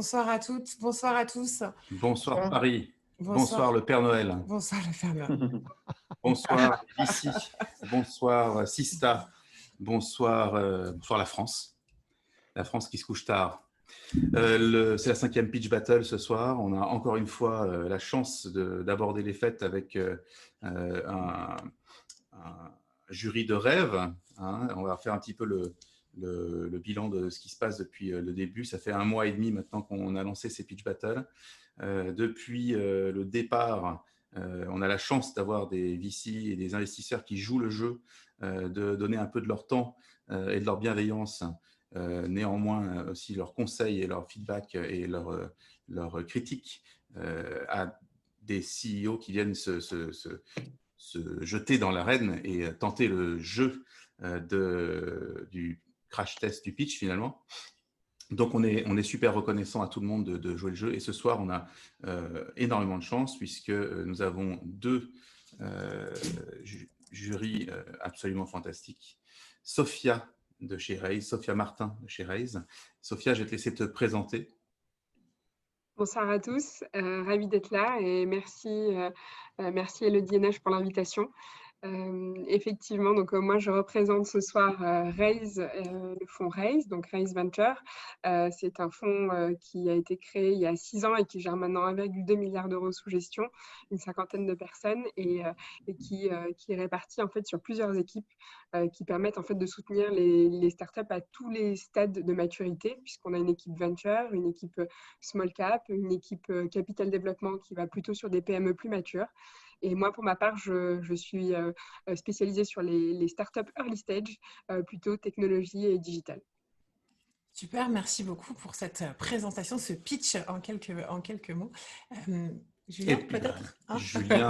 bonsoir à toutes, bonsoir à tous. Bonsoir Paris, Bonsoir le Père Noël, bonsoir le Père Noël. bonsoir ici, bonsoir Sista, bonsoir la France qui se couche tard. C'est la 5e Pitch Battle ce soir. On a encore une fois la chance d'aborder les fêtes avec un jury de rêve. Hein. On va faire un petit peu le bilan de ce qui se passe depuis le début. Ça fait 1 mois et demi maintenant qu'on a lancé ces Pitch Battles. Depuis le départ, on a la chance d'avoir des VC et des investisseurs qui jouent le jeu, de donner un peu de leur temps et de leur bienveillance, néanmoins aussi leurs conseils et leur feedback et leur critique à des CEO qui viennent se jeter dans l'arène et tenter le jeu du crash test du pitch finalement. Donc on est super reconnaissant à tout le monde de jouer le jeu. Et ce soir, on a énormément de chance puisque nous avons 2 jurys absolument fantastiques. Sophia de chez Raise, Sophia Martin de chez Raise. Sophia, je vais te laisser te présenter. Bonsoir à tous, ravie d'être là et merci Elodie et Neige pour l'invitation. Effectivement, donc moi je représente ce soir Raise, le fonds Raise, donc Raise Venture. C'est un fonds qui a été créé il y a 6 ans et qui gère maintenant 1,2 milliard d'euros sous gestion, une 50aine de personnes et qui est réparti en fait sur plusieurs équipes qui permettent en fait de soutenir les startups à tous les stades de maturité, puisqu'on a une équipe venture, une équipe small cap, une équipe capital développement qui va plutôt sur des PME plus matures. Et moi, pour ma part, je suis spécialisée sur les startups early stage, plutôt technologie et digital. Super, merci beaucoup pour cette présentation, ce pitch en quelques mots. Julien, peut-être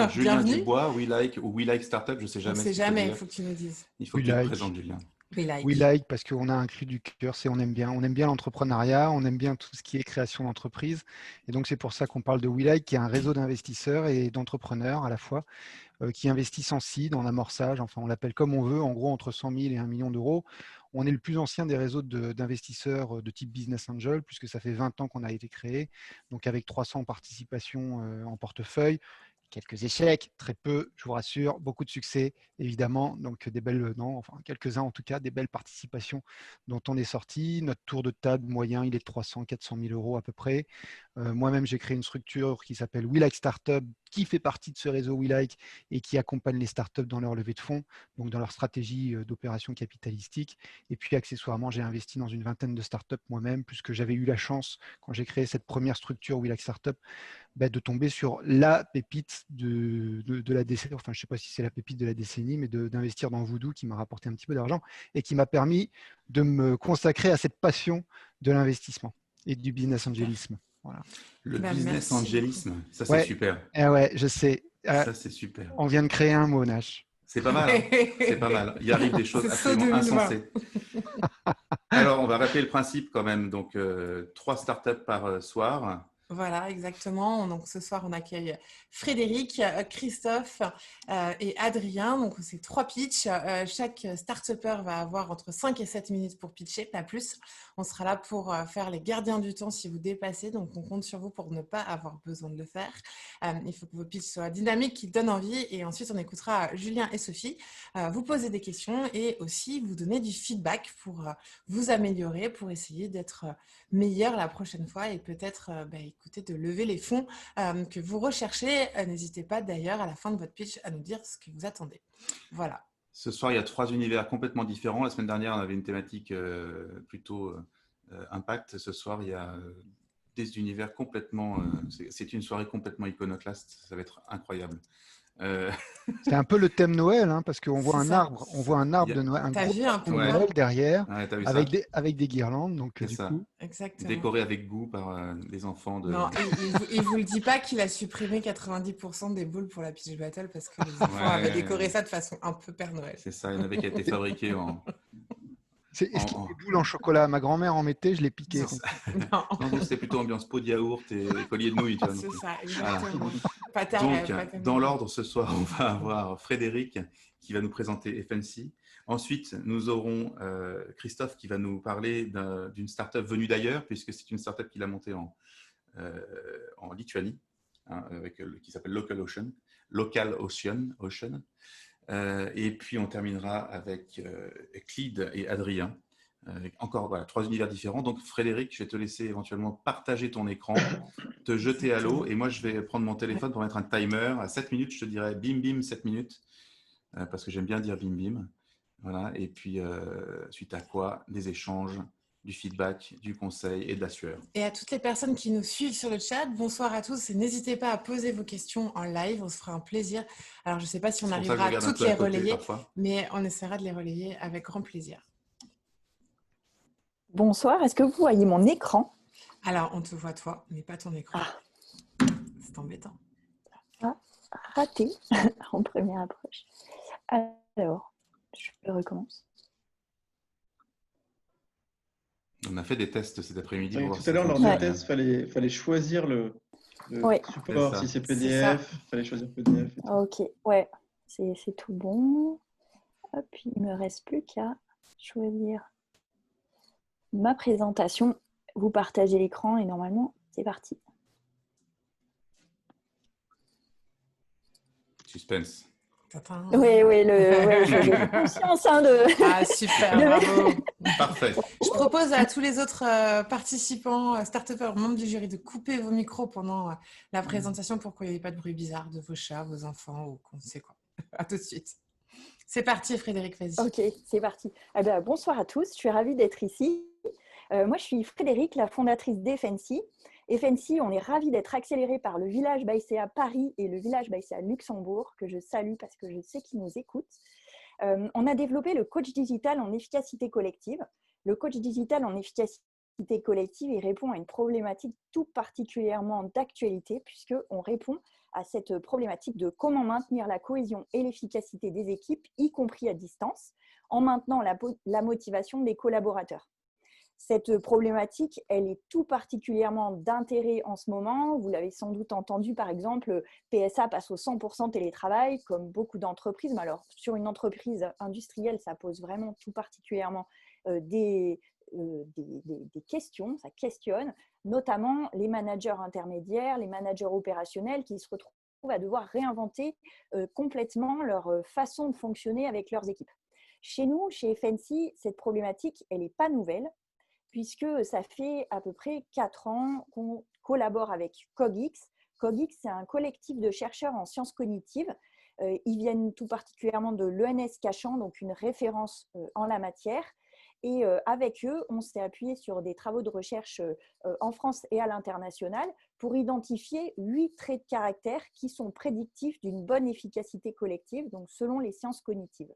Julien Dubois, We Like Startup, je ne sais jamais. On ne sait jamais, il faut que tu nous dises. Il faut que tu te présentes, Julien. We like parce qu'on a un cri du cœur, on aime bien l'entrepreneuriat, on aime bien tout ce qui est création d'entreprise. Et donc, c'est pour ça qu'on parle de We Like, qui est un réseau d'investisseurs et d'entrepreneurs à la fois, qui investissent en seed, en amorçage, enfin, on l'appelle comme on veut, en gros, entre 100 000 et 1 million d'euros. On est le plus ancien des réseaux d'investisseurs de type Business Angel, puisque ça fait 20 ans qu'on a été créé, donc avec 300 participations en portefeuille. Quelques échecs, très peu, je vous rassure, beaucoup de succès, évidemment. Donc, quelques-uns en tout cas, des belles participations dont on est sorti. Notre tour de table moyen, il est de 300 400 000 euros à peu près. Moi-même, j'ai créé une structure qui s'appelle We Like Startup, qui fait partie de ce réseau We Like et qui accompagne les startups dans leur levée de fonds, donc dans leur stratégie d'opération capitalistique. Et puis, accessoirement, j'ai investi dans une vingtaine de startups moi-même, puisque j'avais eu la chance, quand j'ai créé cette première structure We Like Startup, de tomber sur la pépite de la décennie, enfin je ne sais pas si c'est la pépite de la décennie, mais d'investir dans Voodoo qui m'a rapporté un petit peu d'argent et qui m'a permis de me consacrer à cette passion de l'investissement et du business angélisme. Voilà. Le business angélisme, ça c'est super. Ouais, je sais. Ça c'est super. On vient de créer un mot, Nash. C'est pas mal, hein. C'est pas mal. Il arrive des choses absolument insensées. Alors, on va rappeler le principe quand même. Donc, 3 startups par soir. Voilà, exactement. Donc, ce soir, on accueille Frédéric, Christophe et Adrien. Donc, c'est 3 pitchs. Chaque start-upper va avoir entre 5 et 7 minutes pour pitcher, pas plus. On sera là pour faire les gardiens du temps si vous dépassez. Donc, on compte sur vous pour ne pas avoir besoin de le faire. Il faut que vos pitchs soient dynamiques, qu'ils donnent envie. Et ensuite, on écoutera Julien et Sophie vous poser des questions et aussi vous donner du feedback pour vous améliorer, pour essayer d'être meilleur la prochaine fois et peut-être écoutez, de lever les fonds que vous recherchez. N'hésitez pas d'ailleurs à la fin de votre pitch à nous dire ce que vous attendez. Voilà. Ce soir, il y a 3 univers complètement différents. La semaine dernière, on avait une thématique plutôt impact. Ce soir, il y a des univers complètement… c'est une soirée complètement iconoclaste. Ça va être incroyable. C'est un peu le thème Noël, hein, parce qu'on voit un arbre de Noël, un gros arbre de Noël derrière, avec des guirlandes. Donc, du coup, décoré avec goût par des enfants. Non, il ne vous le dit pas qu'il a supprimé 90% des boules pour la pitch battle parce que les enfants avaient décoré ça de façon un peu Père Noël. C'est ça, il y en avait qui a été fabriqué en… Est-ce qu'il y a des boules en chocolat? Ma grand-mère en mettait, je les piquais. Non, c'était plutôt ambiance pot de yaourt et collier de nouilles. C'est ça, exactement. Voilà. Donc, dans l'ordre, ce soir, on va avoir Frédéric qui va nous présenter FNC. Ensuite, nous aurons Christophe qui va nous parler d'une startup venue d'ailleurs, puisque c'est une startup qu'il a montée en Lituanie, hein, qui s'appelle Local Ocean. Et puis, on terminera avec Clyde et Adrien. Encore voilà, 3 univers différents. Donc, Frédéric, je vais te laisser éventuellement partager ton écran, te jeter à l'eau. Et moi, je vais prendre mon téléphone pour mettre un timer. À 7 minutes, je te dirai bim, bim, 7 minutes. Parce que j'aime bien dire bim, bim. Voilà. Et puis, suite à quoi, des échanges, du feedback, du conseil et de la sueur. Et à toutes les personnes qui nous suivent sur le chat, bonsoir à tous et n'hésitez pas à poser vos questions en live, on se fera un plaisir. Alors, je ne sais pas si on arrivera à toutes les relayer, mais on essaiera de les relayer avec grand plaisir. Bonsoir, est-ce que vous voyez mon écran? Alors, on te voit toi, mais pas ton écran. C'est embêtant. Raté en première approche. Alors, je recommence. On a fait des tests cet après-midi. Tout à l'heure, lors des tests, il fallait choisir le support. Si c'est PDF, il fallait choisir PDF. Ok, ouais, c'est tout bon. Hop, il ne me reste plus qu'à choisir ma présentation. Vous partagez l'écran et normalement, c'est parti. Suspense. Oui, j'ai conscience de... Ah, super, bravo. Parfait. Je propose à tous les autres participants, start-upers, membres du jury, de couper vos micros pendant la présentation pour qu'il n'y ait pas de bruit bizarre de vos chats, vos enfants ou qu'on ne sait quoi. À tout de suite. C'est parti, Frédéric, vas-y. Ok, c'est parti. Bonsoir à tous, je suis ravie d'être ici. Moi, je suis Frédéric, la fondatrice d'Effensi. Effensi, on est ravis d'être accéléré par le Village ByCA Paris et le Village ByCA Luxembourg, que je salue parce que je sais qu'ils nous écoutent. On a développé le coach digital en efficacité collective. Le coach digital en efficacité collective, il répond à une problématique tout particulièrement d'actualité, puisqu'on répond à cette problématique de comment maintenir la cohésion et l'efficacité des équipes, y compris à distance, en maintenant la motivation des collaborateurs. Cette problématique, elle est tout particulièrement d'intérêt en ce moment. Vous l'avez sans doute entendu, par exemple, PSA passe au 100% télétravail, comme beaucoup d'entreprises. Mais alors, sur une entreprise industrielle, ça pose vraiment tout particulièrement des questions. Ça questionne, notamment les managers intermédiaires, les managers opérationnels qui se retrouvent à devoir réinventer complètement leur façon de fonctionner avec leurs équipes. Chez nous, chez Effensi, cette problématique, elle n'est pas nouvelle, puisque ça fait à peu près 4 ans qu'on collabore avec CogX. CogX, c'est un collectif de chercheurs en sciences cognitives. Ils viennent tout particulièrement de l'ENS Cachan, donc une référence en la matière. Et avec eux, on s'est appuyé sur des travaux de recherche en France et à l'international pour identifier 8 traits de caractère qui sont prédictifs d'une bonne efficacité collective, donc selon les sciences cognitives.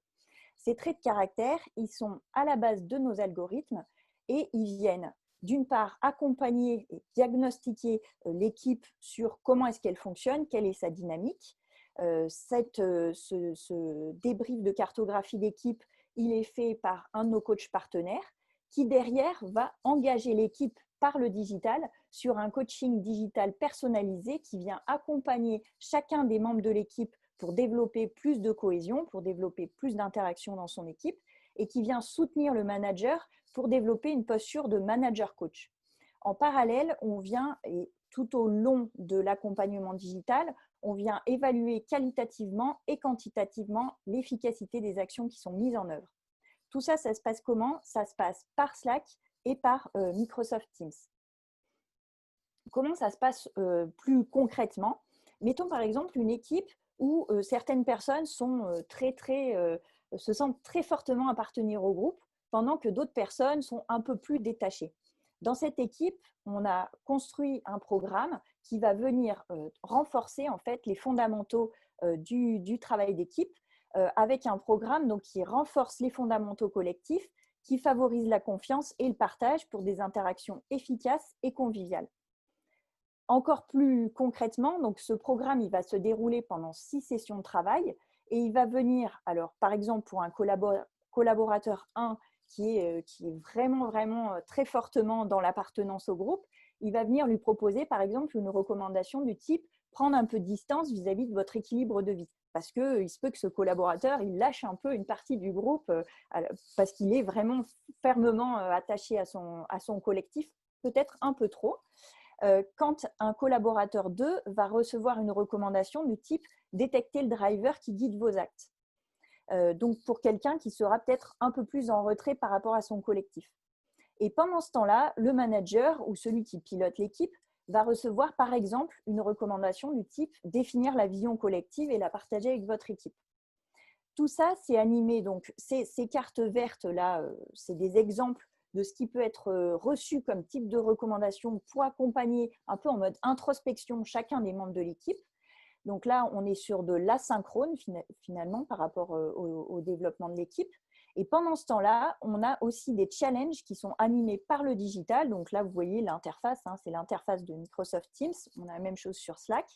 Ces traits de caractère, ils sont à la base de nos algorithmes et ils viennent d'une part accompagner et diagnostiquer l'équipe sur comment est-ce qu'elle fonctionne, quelle est sa dynamique. Ce débrief de cartographie d'équipe, il est fait par un de nos coachs partenaires qui derrière va engager l'équipe par le digital sur un coaching digital personnalisé qui vient accompagner chacun des membres de l'équipe pour développer plus de cohésion, pour développer plus d'interaction dans son équipe et qui vient soutenir le manager pour développer une posture de manager coach. En parallèle, on vient, et tout au long de l'accompagnement digital, on vient évaluer qualitativement et quantitativement l'efficacité des actions qui sont mises en œuvre. Tout ça, ça se passe comment? Ça se passe par Slack et par Microsoft Teams. Comment ça se passe plus concrètement? Mettons par exemple une équipe où certaines personnes sont se sentent très fortement appartenir au groupe, pendant que d'autres personnes sont un peu plus détachées. Dans cette équipe, on a construit un programme qui va venir renforcer en fait les fondamentaux du travail d'équipe avec un programme donc, qui renforce les fondamentaux collectifs, qui favorise la confiance et le partage pour des interactions efficaces et conviviales. Encore plus concrètement, donc, ce programme il va se dérouler pendant 6 sessions de travail et il va venir, alors, par exemple, pour un collaborateur 1 qui est vraiment très fortement dans l'appartenance au groupe, il va venir lui proposer, par exemple, une recommandation du type « prendre un peu de distance vis-à-vis de votre équilibre de vie ». parce qu'il se peut que ce collaborateur, il lâche un peu une partie du groupe parce qu'il est vraiment fermement attaché à son collectif, peut-être un peu trop. Quand un collaborateur 2 va recevoir une recommandation du type « détecter le driver qui guide vos actes ». Donc, pour quelqu'un qui sera peut-être un peu plus en retrait par rapport à son collectif. Et pendant ce temps-là, le manager ou celui qui pilote l'équipe va recevoir, par exemple, une recommandation du type « définir la vision collective et la partager avec votre équipe ». Tout ça, c'est animé. Donc, ces cartes vertes-là, c'est des exemples de ce qui peut être reçu comme type de recommandation pour accompagner un peu en mode introspection chacun des membres de l'équipe. Donc là, on est sur de l'asynchrone finalement par rapport au développement de l'équipe. Et pendant ce temps-là, on a aussi des challenges qui sont animés par le digital. Donc là, vous voyez l'interface, c'est l'interface de Microsoft Teams. On a la même chose sur Slack.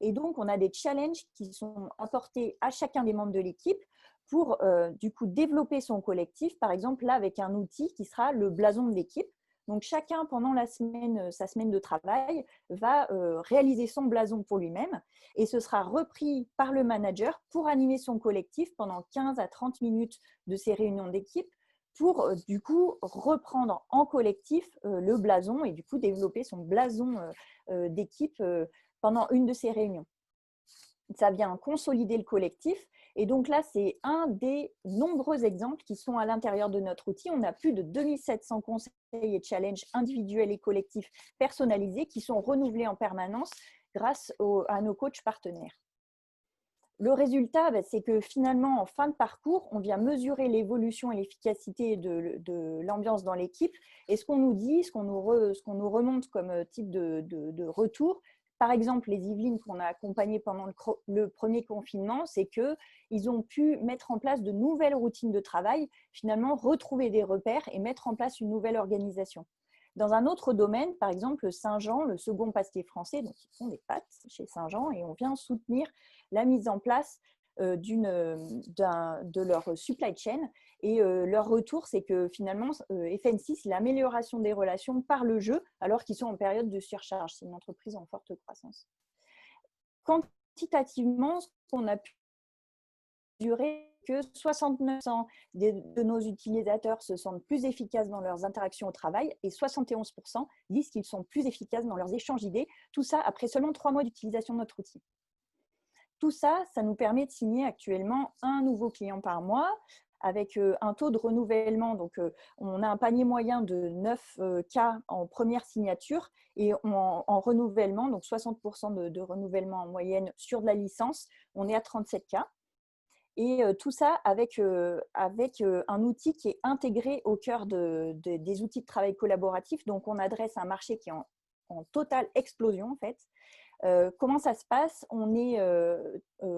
Et donc, on a des challenges qui sont apportés à chacun des membres de l'équipe pour du coup développer son collectif. Par exemple, là, avec un outil qui sera le blason de l'équipe. Donc, chacun, pendant sa semaine de travail, va réaliser son blason pour lui-même et ce sera repris par le manager pour animer son collectif pendant 15 à 30 minutes de ces réunions d'équipe pour, du coup, reprendre en collectif le blason et, du coup, développer son blason d'équipe pendant une de ces réunions. Ça vient consolider le collectif. Et donc là, c'est un des nombreux exemples qui sont à l'intérieur de notre outil. On a plus de 2700 conseils et challenges individuels et collectifs personnalisés qui sont renouvelés en permanence grâce à nos coachs partenaires. Le résultat, c'est que finalement, en fin de parcours, on vient mesurer l'évolution et l'efficacité de l'ambiance dans l'équipe. Et ce qu'on nous dit, ce qu'on nous remonte comme type de retour, par exemple, les Yvelines qu'on a accompagnées pendant le premier confinement, c'est qu'ils ont pu mettre en place de nouvelles routines de travail, finalement retrouver des repères et mettre en place une nouvelle organisation. Dans un autre domaine, par exemple, Saint-Jean, le second pastier français, donc ils font des pâtes chez Saint-Jean et on vient soutenir la mise en place de leur supply chain. Et leur retour, c'est que finalement, FNC, c'est l'amélioration des relations par le jeu, alors qu'ils sont en période de surcharge. C'est une entreprise en forte croissance. Quantitativement, ce qu'on a pu mesurer, que 69% de nos utilisateurs se sentent plus efficaces dans leurs interactions au travail et 71% disent qu'ils sont plus efficaces dans leurs échanges d'idées. Tout ça après seulement 3 mois d'utilisation de notre outil. Tout ça, ça nous permet de signer actuellement un nouveau client par mois avec un taux de renouvellement. Donc, on a un panier moyen de 9K en première signature et en renouvellement, donc 60% de renouvellement en moyenne sur de la licence, on est à 37K. Et tout ça avec un outil qui est intégré au cœur des outils de travail collaboratif. Donc, on adresse un marché qui est en totale explosion, en fait. Comment ça se passe? On est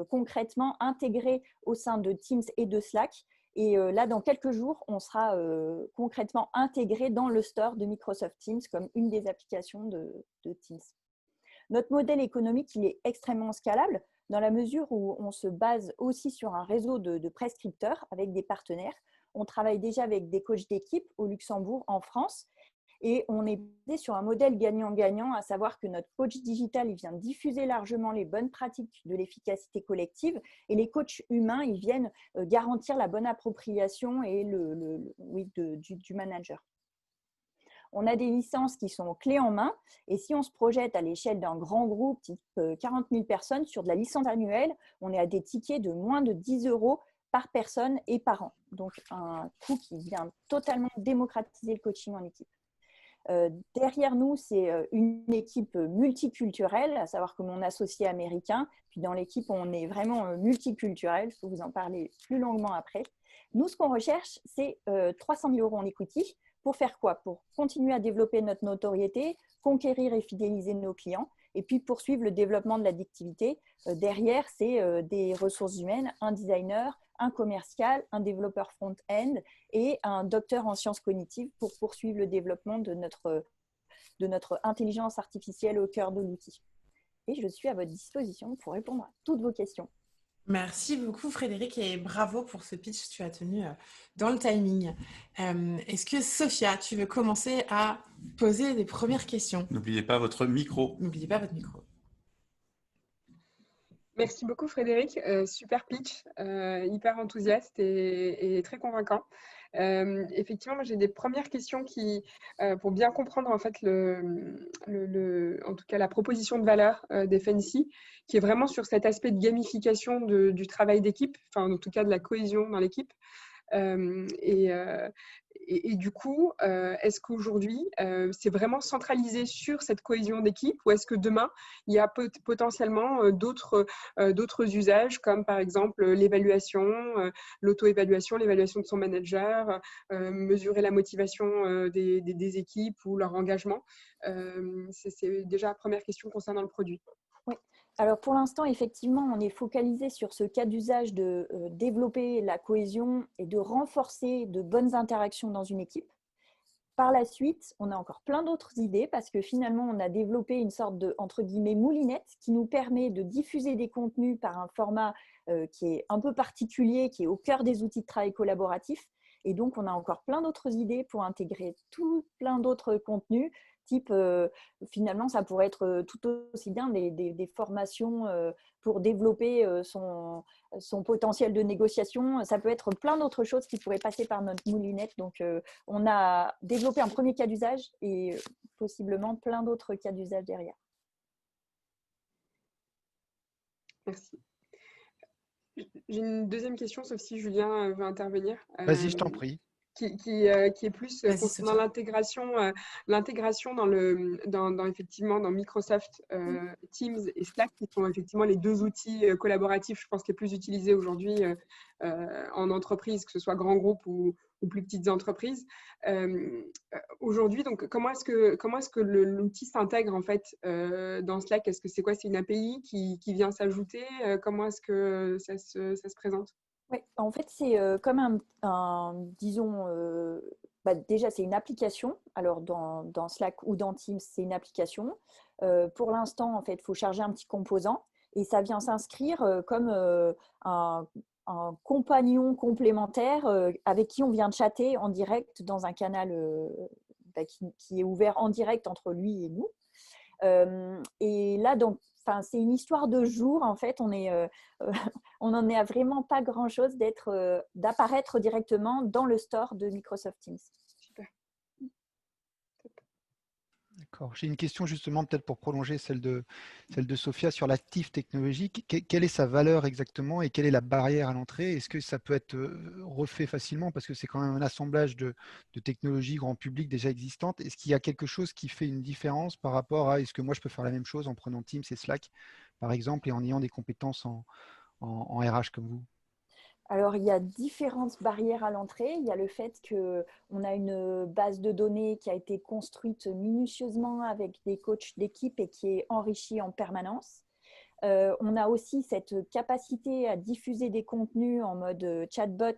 concrètement intégré au sein de Teams et de Slack. Et là, dans quelques jours, on sera concrètement intégré dans le store de Microsoft Teams comme une des applications de Teams. Notre modèle économique, il est extrêmement scalable dans la mesure où on se base aussi sur un réseau de prescripteurs avec des partenaires. On travaille déjà avec des coachs d'équipe au Luxembourg, en France. Et on est basé sur un modèle gagnant-gagnant, à savoir que notre coach digital, il vient diffuser largement les bonnes pratiques de l'efficacité collective et les coachs humains, ils viennent garantir la bonne appropriation et du manager. On a des licences qui sont clés en main et si on se projette à l'échelle d'un grand groupe, type 40 000 personnes, sur de la licence annuelle, on est à des tickets de moins de 10 € par personne et par an. Donc, un coût qui vient totalement démocratiser le coaching en équipe. Derrière nous, c'est une équipe multiculturelle, à savoir que mon associé américain. Puis dans l'équipe, on est vraiment multiculturel. Je peux vous en parler plus longuement après. Nous, ce qu'on recherche, c'est 300 000 € en equity. Pour faire quoi? Pour continuer à développer notre notoriété, conquérir et fidéliser nos clients, et puis poursuivre le développement de l'addictivité. Derrière, c'est des ressources humaines, un designer, un commercial, un développeur front-end et un docteur en sciences cognitives pour poursuivre le développement de notre intelligence artificielle au cœur de l'outil. Et je suis à votre disposition pour répondre à toutes vos questions. Merci beaucoup Frédéric et bravo pour ce pitch que tu as tenu dans le timing. Est-ce que Sophia, tu veux commencer à poser les premières questions? N'oubliez pas votre micro. N'oubliez pas votre micro. Merci beaucoup Frédéric, super pitch, hyper enthousiaste et très convaincant. Effectivement, moi j'ai des premières questions pour bien comprendre en fait en tout cas la proposition de valeur d'FNC, qui est vraiment sur cet aspect de gamification du travail d'équipe, enfin en tout cas de la cohésion dans l'équipe. Et du coup, est-ce qu'aujourd'hui, c'est vraiment centralisé sur cette cohésion d'équipe ou est-ce que demain, il y a potentiellement d'autres usages comme par exemple l'évaluation, l'auto-évaluation, l'évaluation de son manager, mesurer la motivation des équipes ou leur engagement? C'est déjà la première question concernant le produit. Oui. Alors pour l'instant, effectivement, on est focalisé sur ce cas d'usage de développer la cohésion et de renforcer de bonnes interactions dans une équipe. Par la suite, on a encore plein d'autres idées parce que finalement, on a développé une sorte de, entre guillemets, moulinette qui nous permet de diffuser des contenus par un format qui est un peu particulier, qui est au cœur des outils de travail collaboratif. Et donc, on a encore plein d'autres idées pour intégrer plein d'autres contenus. Type, finalement, ça pourrait être tout aussi bien des formations pour développer son potentiel de négociation. Ça peut être plein d'autres choses qui pourraient passer par notre moulinette. Donc, on a développé un premier cas d'usage et possiblement plein d'autres cas d'usage derrière. Merci. J'ai une deuxième question, sauf si Julien veut intervenir. Vas-y, je t'en prie. Qui est plus concernant l'intégration effectivement dans Microsoft Teams et Slack, qui sont effectivement les deux outils collaboratifs, je pense, les plus utilisés aujourd'hui en entreprise, que ce soit grand groupe ou plus petites entreprises. Aujourd'hui, donc, comment est-ce que l'outil s'intègre en fait dans Slack? Est-ce que c'est quoi? C'est une API qui vient s'ajouter? Comment est-ce que ça se présente? Oui, en fait, c'est comme disons, déjà, c'est une application. Alors, dans Slack ou dans Teams, c'est une application. Pour l'instant, en fait, il faut charger un petit composant et ça vient s'inscrire comme un compagnon complémentaire avec qui on vient de chatter en direct dans un canal qui est ouvert en direct entre lui et nous. Et là, donc, c'est une histoire de jour. En fait, on n'en est à vraiment pas grand-chose d'apparaître directement dans le store de Microsoft Teams. Super. D'accord. J'ai une question justement peut-être pour prolonger celle de Sophia sur l'actif technologique. Quelle est sa valeur exactement et quelle est la barrière à l'entrée? Est-ce que ça peut être refait facilement parce que c'est quand même un assemblage de technologies grand public déjà existantes? Est-ce qu'il y a quelque chose qui fait une différence par rapport à est-ce que moi je peux faire la même chose en prenant Teams et Slack par exemple et en ayant des compétences en RH comme vous? Alors, il y a différentes barrières à l'entrée. Il y a le fait qu'on a une base de données qui a été construite minutieusement avec des coachs d'équipe et qui est enrichie en permanence. On a aussi cette capacité à diffuser des contenus en mode chatbot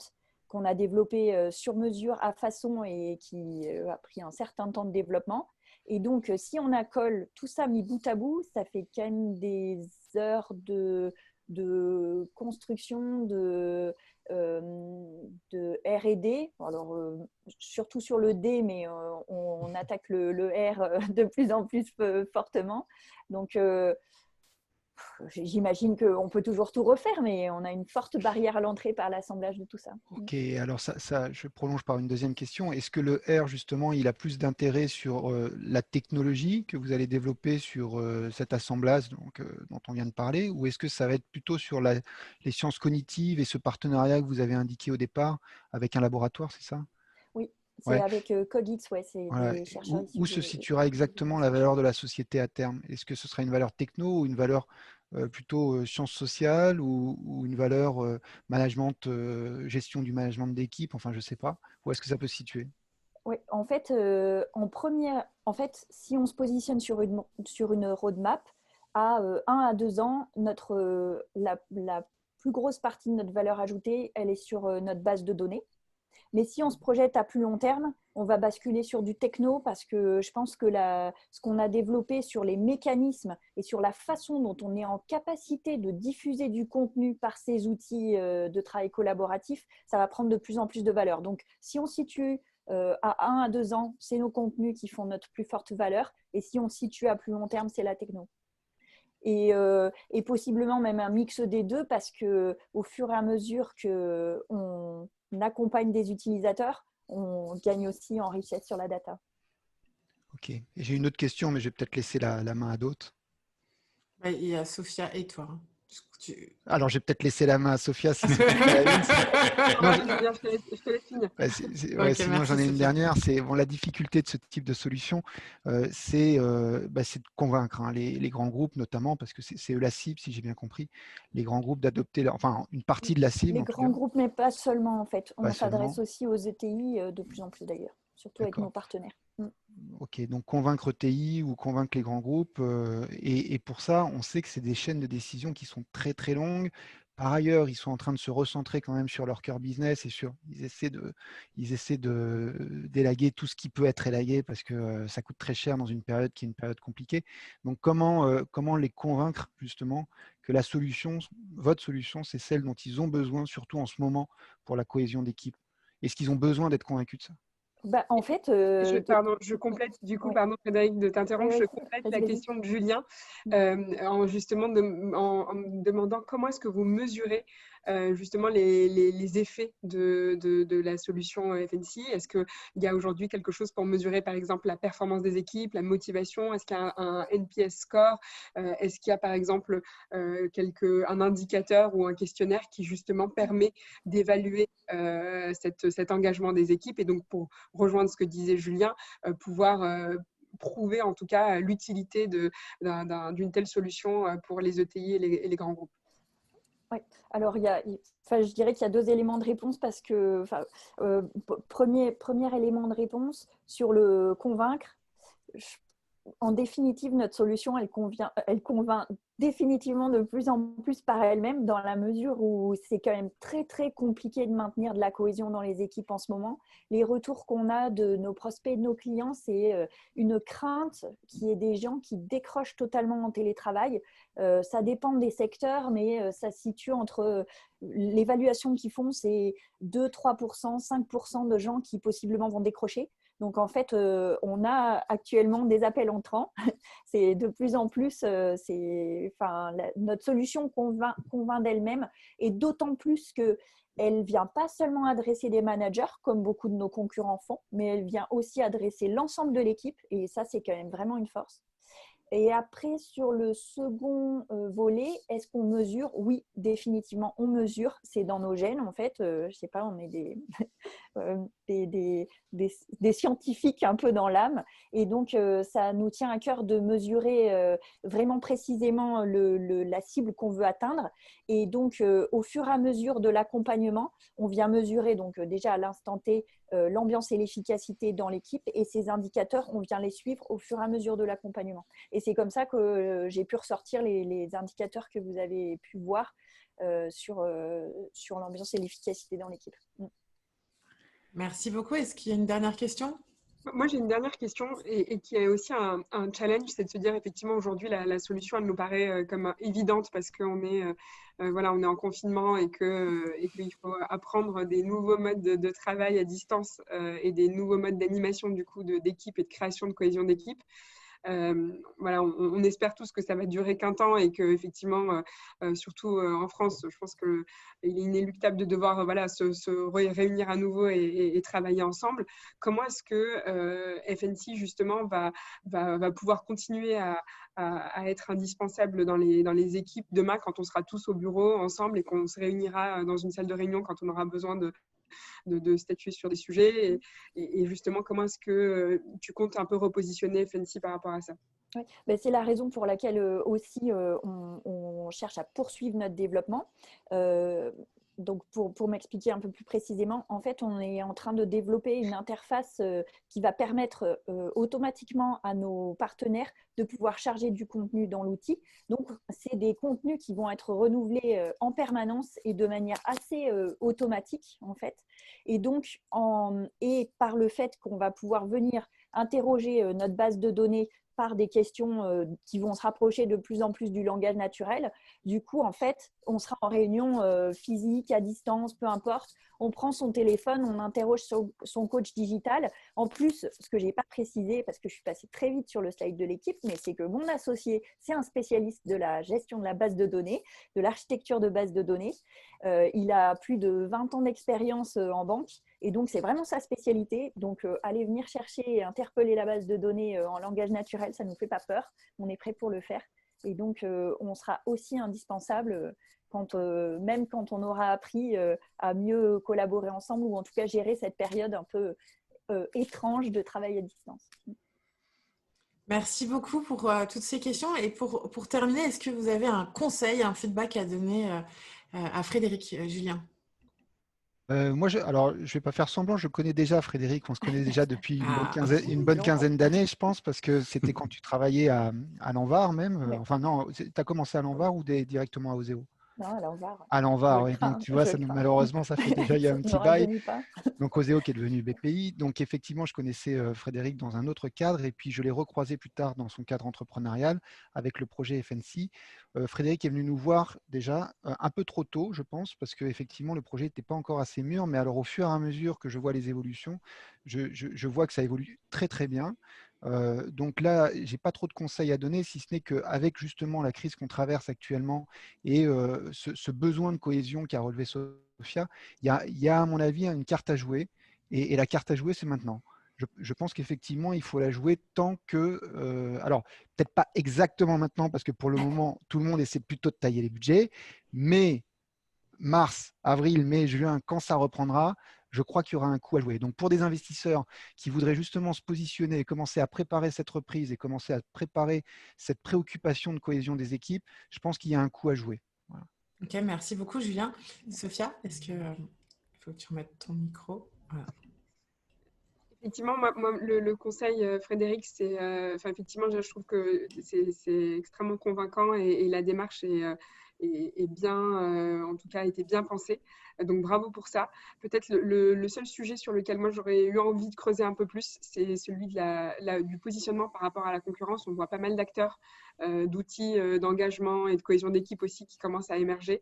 qu'on a développé sur mesure à façon et qui a pris un certain temps de développement. Et donc, si on accole tout ça mis bout à bout, ça fait quand même des heures de construction de R&D, alors surtout sur le D, mais on attaque le R de plus en plus fortement. Donc, j'imagine qu'on peut toujours tout refaire, mais on a une forte barrière à l'entrée par l'assemblage de tout ça. Ok, alors ça, je prolonge par une deuxième question. Est-ce que le R, justement, il a plus d'intérêt sur la technologie que vous allez développer sur cet assemblage dont on vient de parler, ou est-ce que ça va être plutôt sur les sciences cognitives et ce partenariat que vous avez indiqué au départ avec un laboratoire, c'est ça? Oui, c'est avec Cogix, c'est voilà. des chercheurs. Où se situera exactement la valeur de la société à terme? Est-ce que ce sera une valeur techno ou une valeur plutôt sciences sociales ou une valeur management, gestion du management d'équipe, enfin je ne sais pas. Où est-ce que ça peut se situer? Oui, en fait, si on se positionne sur une roadmap, à 1 à 2 ans, la plus grosse partie de notre valeur ajoutée, elle est sur notre base de données. Mais si on se projette à plus long terme, on va basculer sur du techno parce que je pense que ce qu'on a développé sur les mécanismes et sur la façon dont on est en capacité de diffuser du contenu par ces outils de travail collaboratif, ça va prendre de plus en plus de valeur. Donc, si on se situe à 1 à 2 ans, c'est nos contenus qui font notre plus forte valeur. Et si on se situe à plus long terme, c'est la techno. et possiblement même un mix des deux, parce qu'au fur et à mesure qu'on accompagne des utilisateurs, on gagne aussi en richesse sur la data. Ok. Et j'ai une autre question, mais je vais peut-être laisser la main à d'autres. Il y a Sophia et toi. Alors, je vais peut-être laisser la main à Sophia si c'est la une. Non, je te laisse finir. Sinon, j'en ai une dernière. C'est la difficulté de ce type de solution, c'est de convaincre les grands groupes, notamment, parce que c'est eux la cible, si j'ai bien compris, les grands groupes d'adopter, une partie de la cible. Les grands groupes, mais pas seulement en fait. On s'adresse aussi aux ETI de plus en plus d'ailleurs, surtout avec nos partenaires. Ok, donc convaincre ETI ou convaincre les grands groupes. Et pour ça, on sait que c'est des chaînes de décision qui sont très très longues. Par ailleurs, ils sont en train de se recentrer quand même sur leur cœur business et ils essaient de d'élaguer tout ce qui peut être élagué parce que ça coûte très cher dans une période qui est une période compliquée. Donc comment les convaincre justement que votre solution, c'est celle dont ils ont besoin, surtout en ce moment, pour la cohésion d'équipe? Est-ce qu'ils ont besoin d'être convaincus de ça? En fait, je complète du coup, pardon Frédéric de t'interrompre, je complète la question de Julien en demandant comment est-ce que vous mesurez justement les effets de la solution FNC. Est-ce qu'il y a aujourd'hui quelque chose pour mesurer par exemple la performance des équipes, la motivation? Est-ce qu'il y a un NPS score? Est-ce qu'il y a par exemple un indicateur ou un questionnaire qui justement permet d'évaluer cet engagement des équipes, et donc pour rejoindre ce que disait Julien, pouvoir prouver en tout cas l'utilité d'une telle solution pour les ETI et les grands groupes? Oui, alors je dirais qu'il y a deux éléments de réponse, parce que premier élément de réponse sur le convaincre. En définitive, notre solution, elle convainc définitivement de plus en plus par elle-même, dans la mesure où c'est quand même très, très compliqué de maintenir de la cohésion dans les équipes en ce moment. Les retours qu'on a de nos prospects et de nos clients, c'est une crainte qu'il y ait des gens qui décrochent totalement en télétravail. Ça dépend des secteurs, mais ça se situe entre l'évaluation qu'ils font, c'est 2-3%, 5% de gens qui possiblement vont décrocher. Donc, en fait, on a actuellement des appels entrants. C'est de plus en plus, notre solution convainc d'elle-même, et d'autant plus qu'elle ne vient pas seulement adresser des managers, comme beaucoup de nos concurrents font, mais elle vient aussi adresser l'ensemble de l'équipe. Et ça, c'est quand même vraiment une force. Et après, sur le second volet, est-ce qu'on mesure? Oui, définitivement, on mesure. C'est dans nos gènes, en fait. Je ne sais pas, on est des scientifiques un peu dans l'âme. Et donc, ça nous tient à cœur de mesurer vraiment précisément la cible qu'on veut atteindre. Et donc, au fur et à mesure de l'accompagnement, on vient mesurer donc déjà à l'instant T l'ambiance et l'efficacité dans l'équipe, et ces indicateurs, on vient les suivre au fur et à mesure de l'accompagnement. Et c'est comme ça que j'ai pu ressortir les indicateurs que vous avez pu voir sur l'ambiance et l'efficacité dans l'équipe. Merci beaucoup. Est-ce qu'il y a une dernière question? Moi, j'ai une dernière question et qui est aussi un challenge, c'est de se dire effectivement aujourd'hui la solution, elle nous paraît comme évidente parce qu'on est, on est en confinement et qu'il faut apprendre des nouveaux modes de travail à distance et des nouveaux modes d'animation du coup d'équipe et de création de cohésion d'équipe. On espère tous que ça va durer qu'un temps et que effectivement, surtout en France, je pense qu'il est inéluctable de devoir se réunir à nouveau et travailler ensemble. Comment est-ce que FNC justement va pouvoir continuer à être indispensable dans les équipes demain, quand on sera tous au bureau ensemble et qu'on se réunira dans une salle de réunion quand on aura besoin de statuer sur des sujets, et justement comment est-ce que tu comptes un peu repositionner FNC par rapport à ça? Oui, c'est la raison pour laquelle aussi on cherche à poursuivre notre développement. Donc, pour m'expliquer un peu plus précisément, en fait, on est en train de développer une interface qui va permettre automatiquement à nos partenaires de pouvoir charger du contenu dans l'outil. Donc, c'est des contenus qui vont être renouvelés en permanence et de manière assez automatique, en fait. Et donc, par le fait qu'on va pouvoir venir interroger notre base de données par des questions qui vont se rapprocher de plus en plus du langage naturel. Du coup, en fait, on sera en réunion physique, à distance, peu importe. On prend son téléphone, on interroge son coach digital. En plus, ce que je n'ai pas précisé, parce que je suis passée très vite sur le slide de l'équipe, mais c'est que mon associé, c'est un spécialiste de la gestion de la base de données, de l'architecture de base de données. Il a plus de 20 ans d'expérience en banque et donc c'est vraiment sa spécialité. Donc aller venir chercher et interpeller la base de données en langage naturel, ça ne nous fait pas peur. On est prêt pour le faire. Et donc on sera aussi indispensable même quand on aura appris à mieux collaborer ensemble ou en tout cas gérer cette période un peu étrange de travail à distance. Merci beaucoup pour toutes ces questions. Et pour terminer, est-ce que vous avez un conseil, un feedback à donner à Frédéric, Julien? Moi, alors, je ne vais pas faire semblant, je connais déjà Frédéric, on se connaît déjà depuis une bonne quinzaine d'années, je pense, parce que c'était quand tu travaillais à l'Anvar même. Enfin, non, tu as commencé à l'Anvar ou directement à Oseo? Non, à l'Anvar. À l'Anvar, oui. Donc, tu vois, malheureusement, ça fait déjà il y a un petit bail. Donc, Oseo qui est devenu BPI. Donc, effectivement, je connaissais Frédéric dans un autre cadre et puis je l'ai recroisé plus tard dans son cadre entrepreneurial avec le projet FNC. Frédéric est venu nous voir déjà un peu trop tôt, je pense, parce qu'effectivement, le projet n'était pas encore assez mûr. Mais alors, au fur et à mesure que je vois les évolutions, je vois que ça évolue très, très bien. Donc là, je n'ai pas trop de conseils à donner, si ce n'est qu'avec justement la crise qu'on traverse actuellement et ce besoin de cohésion qu'a relevé Sophia, il y a à mon avis une carte à jouer et la carte à jouer, c'est maintenant. Je pense qu'effectivement, il faut la jouer tant que… alors, peut-être pas exactement maintenant, parce que pour le moment, tout le monde essaie plutôt de tailler les budgets, mais mars, avril, mai, juin, quand ça reprendra, je crois qu'il y aura un coup à jouer. Donc, pour des investisseurs qui voudraient justement se positionner et commencer à préparer cette reprise et commencer à préparer cette préoccupation de cohésion des équipes, je pense qu'il y a un coup à jouer. Voilà. Ok, merci beaucoup, Julien. Sophia, est-ce que faut que tu remettes ton micro? Voilà. Effectivement, moi le conseil, Frédéric, c'est, effectivement, je trouve que c'est extrêmement convaincant et la démarche est bien, en tout cas, a été bien pensée. Donc, bravo pour ça. Peut-être le seul sujet sur lequel moi, j'aurais eu envie de creuser un peu plus, c'est celui du positionnement par rapport à la concurrence. On voit pas mal d'acteurs, d'outils d'engagement et de cohésion d'équipe aussi qui commencent à émerger.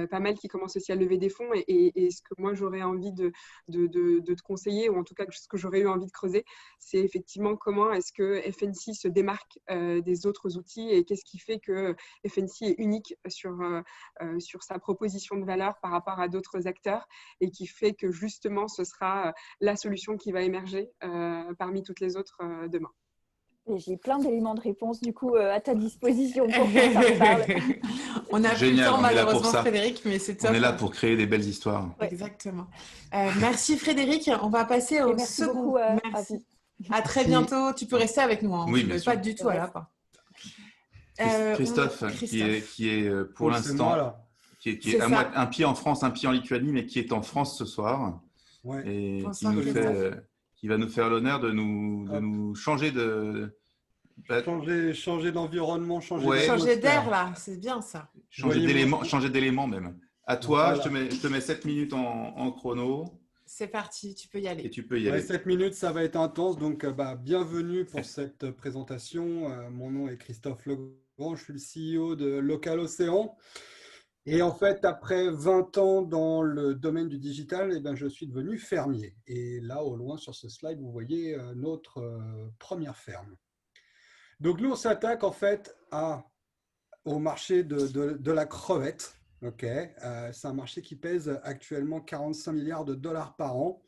Pas mal qui commencent aussi à lever des fonds et ce que moi j'aurais envie de te conseiller, ou en tout cas ce que j'aurais eu envie de creuser, c'est effectivement comment est-ce que FNC se démarque des autres outils et qu'est-ce qui fait que FNC est unique sur sa proposition de valeur par rapport à d'autres acteurs et qui fait que justement ce sera la solution qui va émerger parmi toutes les autres demain. Et j'ai plein d'éléments de réponse du coup à ta disposition pour qu'on s'en parle. On n'a plus le temps malheureusement, Frédéric, mais c'est top. On est là pour créer des belles histoires. Ouais. Exactement. Merci Frédéric. On va passer au second. Merci. À très bientôt. Tu peux rester avec nous. Hein. Oui, bien sûr. Pas du tout à la fin. Christophe, qui est pour l'instant qui est un pied en France, un pied en Lituanie, mais qui est en France ce soir. Ouais. Et qui va nous faire l'honneur de nous changer de… Changer d'environnement, changer d'air, là, c'est bien ça. Changer d'élément même. À toi, voilà. je te mets 7 minutes en chrono. C'est parti, tu peux y aller. Et tu peux y aller. 7 minutes, ça va être intense. Donc, bienvenue pour cette présentation. Mon nom est Christophe Legrand, je suis le CEO de Local Océan. Et en fait, après 20 ans dans le domaine du digital, je suis devenu fermier. Et là, au loin, sur ce slide, vous voyez notre première ferme. Donc, nous, on s'attaque en fait au marché de la crevette. Okay. C'est un marché qui pèse actuellement 45 milliards de dollars par an.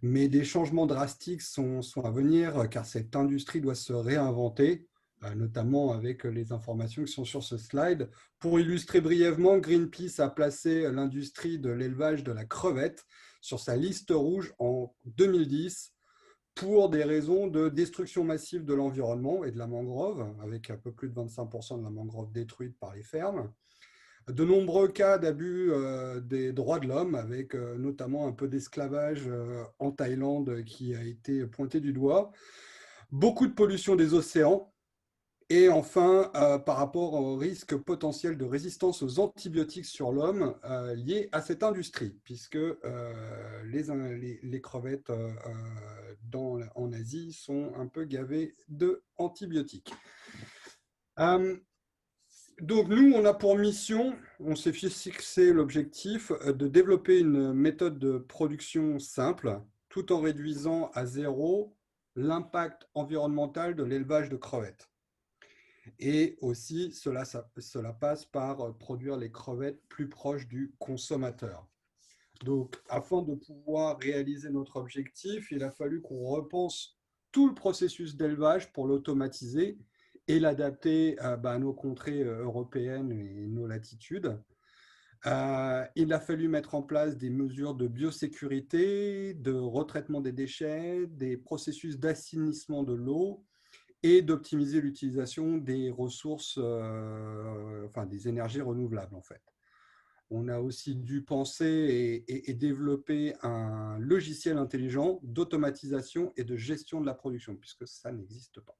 Mais des changements drastiques sont à venir car cette industrie doit se réinventer, notamment avec les informations qui sont sur ce slide. Pour illustrer brièvement, Greenpeace a placé l'industrie de l'élevage de la crevette sur sa liste rouge en 2010 pour des raisons de destruction massive de l'environnement et de la mangrove, avec un peu plus de 25% de la mangrove détruite par les fermes. De nombreux cas d'abus des droits de l'homme, avec notamment un peu d'esclavage en Thaïlande qui a été pointé du doigt. Beaucoup de pollution des océans. Et enfin, par rapport au risque potentiel de résistance aux antibiotiques sur l'homme lié à cette industrie, puisque les crevettes en Asie allez-y, sont un peu gavés d'antibiotiques. Donc, nous, on a pour mission, on s'est fixé l'objectif de développer une méthode de production simple, tout en réduisant à zéro l'impact environnemental de l'élevage de crevettes. Et aussi, cela passe par produire les crevettes plus proches du consommateur. Donc, afin de pouvoir réaliser notre objectif, il a fallu qu'on repense tout le processus d'élevage pour l'automatiser et l'adapter à nos contrées européennes et nos latitudes. Il a fallu mettre en place des mesures de biosécurité, de retraitement des déchets, des processus d'assainissement de l'eau et d'optimiser l'utilisation des ressources, des énergies renouvelables en fait. On a aussi dû penser et développer un logiciel intelligent d'automatisation et de gestion de la production, puisque ça n'existe pas.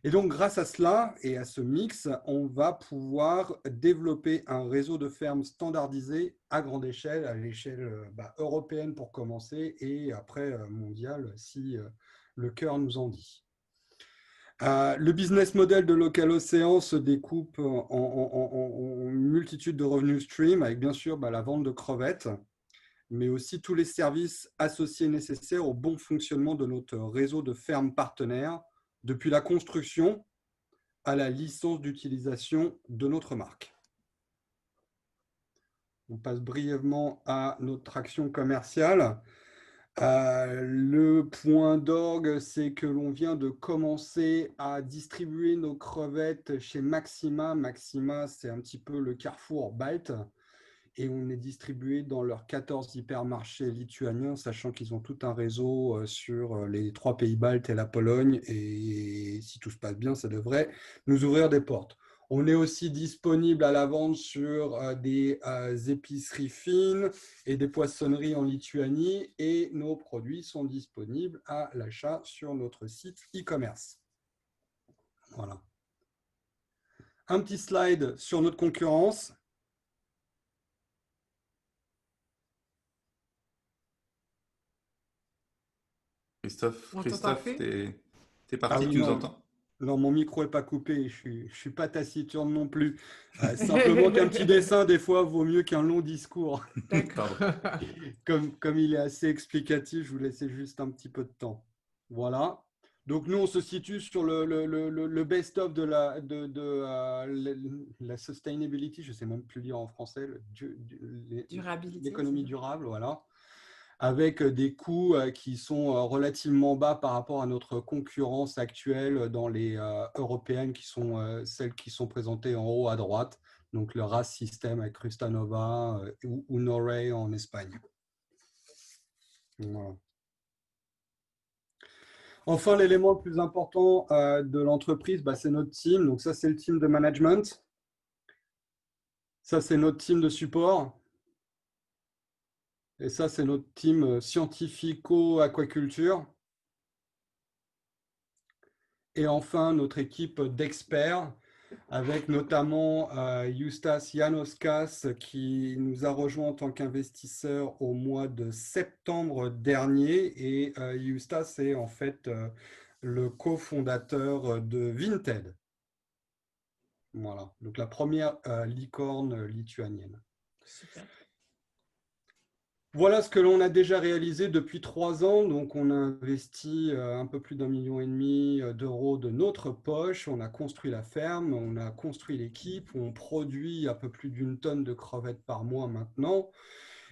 Et donc, grâce à cela et à ce mix, on va pouvoir développer un réseau de fermes standardisé à grande échelle, à l'échelle européenne pour commencer, et après mondiale, si le cœur nous en dit. Le business model de Local Océan se découpe en multitude de revenus streams, avec bien sûr la vente de crevettes, mais aussi tous les services associés nécessaires au bon fonctionnement de notre réseau de fermes partenaires, depuis la construction à la licence d'utilisation de notre marque. On passe brièvement à notre action commerciale. Le point d'orgue, c'est que l'on vient de commencer à distribuer nos crevettes chez Maxima. Maxima, c'est un petit peu le Carrefour Balte. Et on est distribué dans leurs 14 hypermarchés lituaniens, sachant qu'ils ont tout un réseau sur les 3 pays baltes et la Pologne. Et si tout se passe bien, ça devrait nous ouvrir des portes. On est aussi disponible à la vente sur des épiceries fines et des poissonneries en Lituanie. Et nos produits sont disponibles à l'achat sur notre site e-commerce. Voilà. Un petit slide sur notre concurrence. Christophe, t'es parti, Ah oui, tu nous non. entends? Non, mon micro n'est pas coupé, je ne suis pas taciturne non plus. Simplement qu'un petit dessin, des fois, vaut mieux qu'un long discours. D'accord. Comme il est assez explicatif, je vous laissais juste un petit peu de temps. Voilà. Donc, nous, on se situe sur le best-of de la sustainability, je ne sais même plus lire en français, l'économie durable, voilà, avec des coûts qui sont relativement bas par rapport à notre concurrence actuelle dans les européennes, qui sont celles qui sont présentées en haut à droite, donc le RAS System avec Rustanova ou Norway en Espagne. Voilà. Enfin, l'élément le plus important de l'entreprise, c'est notre team. Donc ça, c'est le team de management. Ça, c'est notre team de support. Et ça, c'est notre team scientifico-aquaculture. Et enfin, notre équipe d'experts, avec notamment Justas Janoskas, qui nous a rejoint en tant qu'investisseur au mois de septembre dernier. Et Justas est en fait le cofondateur de Vinted. Voilà, donc la première licorne lituanienne. Super. Voilà ce que l'on a déjà réalisé depuis 3 ans. Donc, on a investi un peu plus d'1,5 million d'euros de notre poche. On a construit la ferme, on a construit l'équipe, on produit un peu plus d'1 tonne de crevettes par mois maintenant.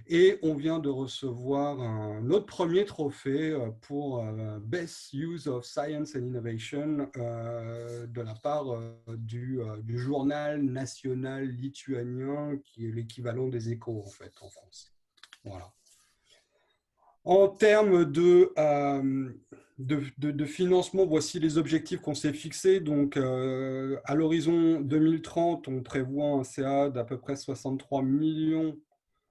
Et on vient de recevoir notre premier trophée pour Best Use of Science and Innovation de la part du journal national lituanien, qui est l'équivalent des Échos en fait en France. Voilà. En termes de financement, voici les objectifs qu'on s'est fixés. Donc, à l'horizon 2030, on prévoit un CA d'à peu près 63 millions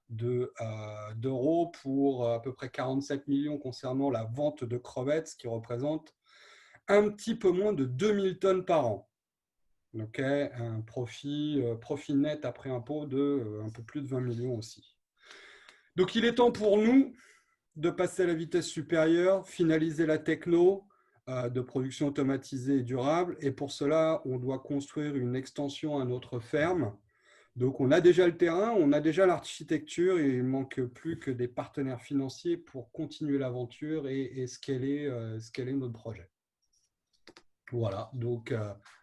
d'euros pour à peu près 47 millions concernant la vente de crevettes, ce qui représente un petit peu moins de 2000 tonnes par an. Donc, un profit net après impôt de un peu plus de 20 millions aussi. Donc, il est temps pour nous de passer à la vitesse supérieure, finaliser la techno de production automatisée et durable. Et pour cela, on doit construire une extension à notre ferme. Donc, on a déjà le terrain, on a déjà l'architecture et il ne manque plus que des partenaires financiers pour continuer l'aventure et scaler notre projet. Voilà, donc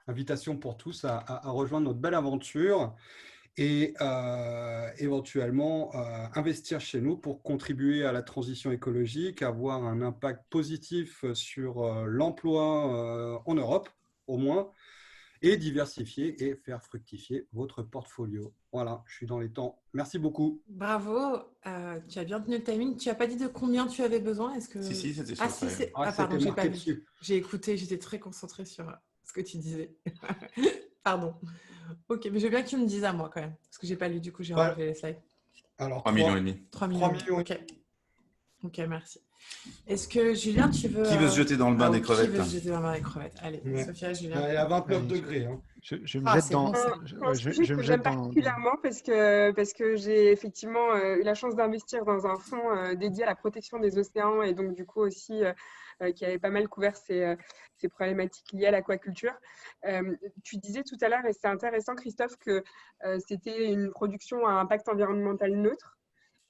invitation pour tous à rejoindre notre belle aventure et éventuellement investir chez nous pour contribuer à la transition écologique, avoir un impact positif sur l'emploi en Europe, au moins, et diversifier et faire fructifier votre portfolio. Voilà, je suis dans les temps. Merci beaucoup. Bravo, tu as bien tenu le timing. Tu n'as pas dit de combien tu avais besoin? Est-ce que... Si, c'était sur Ah, le si, feuille. pardon, j'ai pas vu. Dessus. J'ai écouté, j'étais très concentrée sur ce que tu disais. Pardon. Ok, mais je veux bien que tu me dises à moi quand même, parce que j'ai pas lu, du coup j'ai enlevé les slides. Alors, 3,5 millions. 3 millions. Ok, merci. Est-ce que Julien, tu veux... Qui veut se jeter dans le bain des crevettes? Qui veut se jeter dans le bain des crevettes? Allez, Ouais. Sophia, Julien. Il y a 29 degrés. Hein. Je me jette dans. Je me jette dans. Particulièrement parce que j'ai effectivement eu la chance d'investir dans un fonds dédié à la protection des océans et donc du coup aussi qui avait pas mal couvert ces problématiques liées à l'aquaculture. Tu disais tout à l'heure, et c'est intéressant Christophe, que c'était une production à impact environnemental neutre.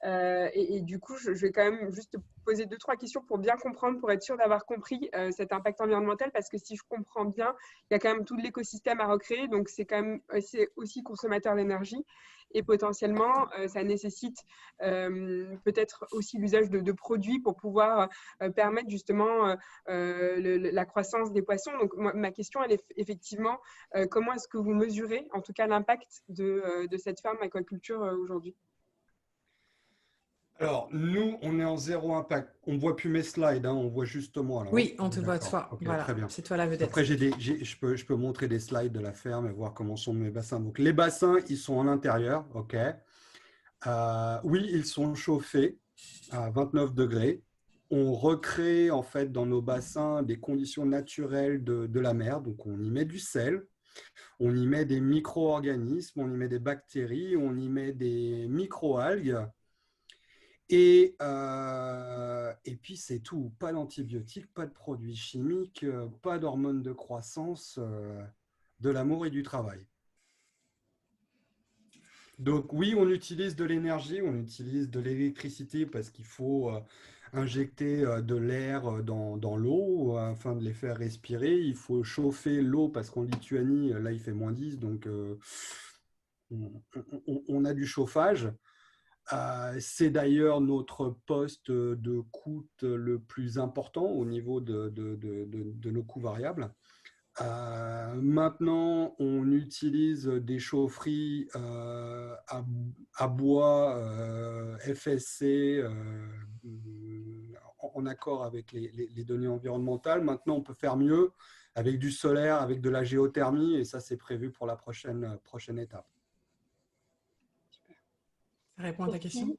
Et du coup, je vais quand même juste poser 2-3 questions pour bien comprendre, pour être sûr d'avoir compris cet impact environnemental, parce que si je comprends bien, il y a quand même tout l'écosystème à recréer, donc c'est quand même aussi consommateur d'énergie. Et potentiellement, ça nécessite peut-être aussi l'usage de produits pour pouvoir permettre justement la croissance des poissons. Donc, ma question, elle est effectivement, comment est-ce que vous mesurez, en tout cas, l'impact de cette ferme aquaculture aujourd'hui ? Alors, nous, on est en zéro impact. On ne voit plus mes slides, hein, on voit juste moi. Là, oui, on te voit toi. Okay, voilà, très bien. C'est toi la vedette. Après, je peux montrer des slides de la ferme et voir comment sont mes bassins. Donc, les bassins, ils sont en intérieur. Ok. Oui, ils sont chauffés à 29 degrés. On recrée en fait dans nos bassins des conditions naturelles de la mer. Donc, on y met du sel, on y met des micro-organismes, on y met des bactéries, on y met des micro-algues. Et puis, c'est tout. Pas d'antibiotiques, pas de produits chimiques, pas d'hormones de croissance, de l'amour et du travail. Donc oui, on utilise de l'énergie, on utilise de l'électricité parce qu'il faut injecter de l'air dans l'eau afin de les faire respirer. Il faut chauffer l'eau parce qu'en Lituanie, là, il fait -10, donc on a du chauffage. C'est d'ailleurs notre poste de coût le plus important au niveau de nos coûts variables. Maintenant, on utilise des chaufferies à bois FSC en accord avec les données environnementales. Maintenant, on peut faire mieux avec du solaire, avec de la géothermie, et ça, c'est prévu pour la prochaine étape. Ça répond à ta question?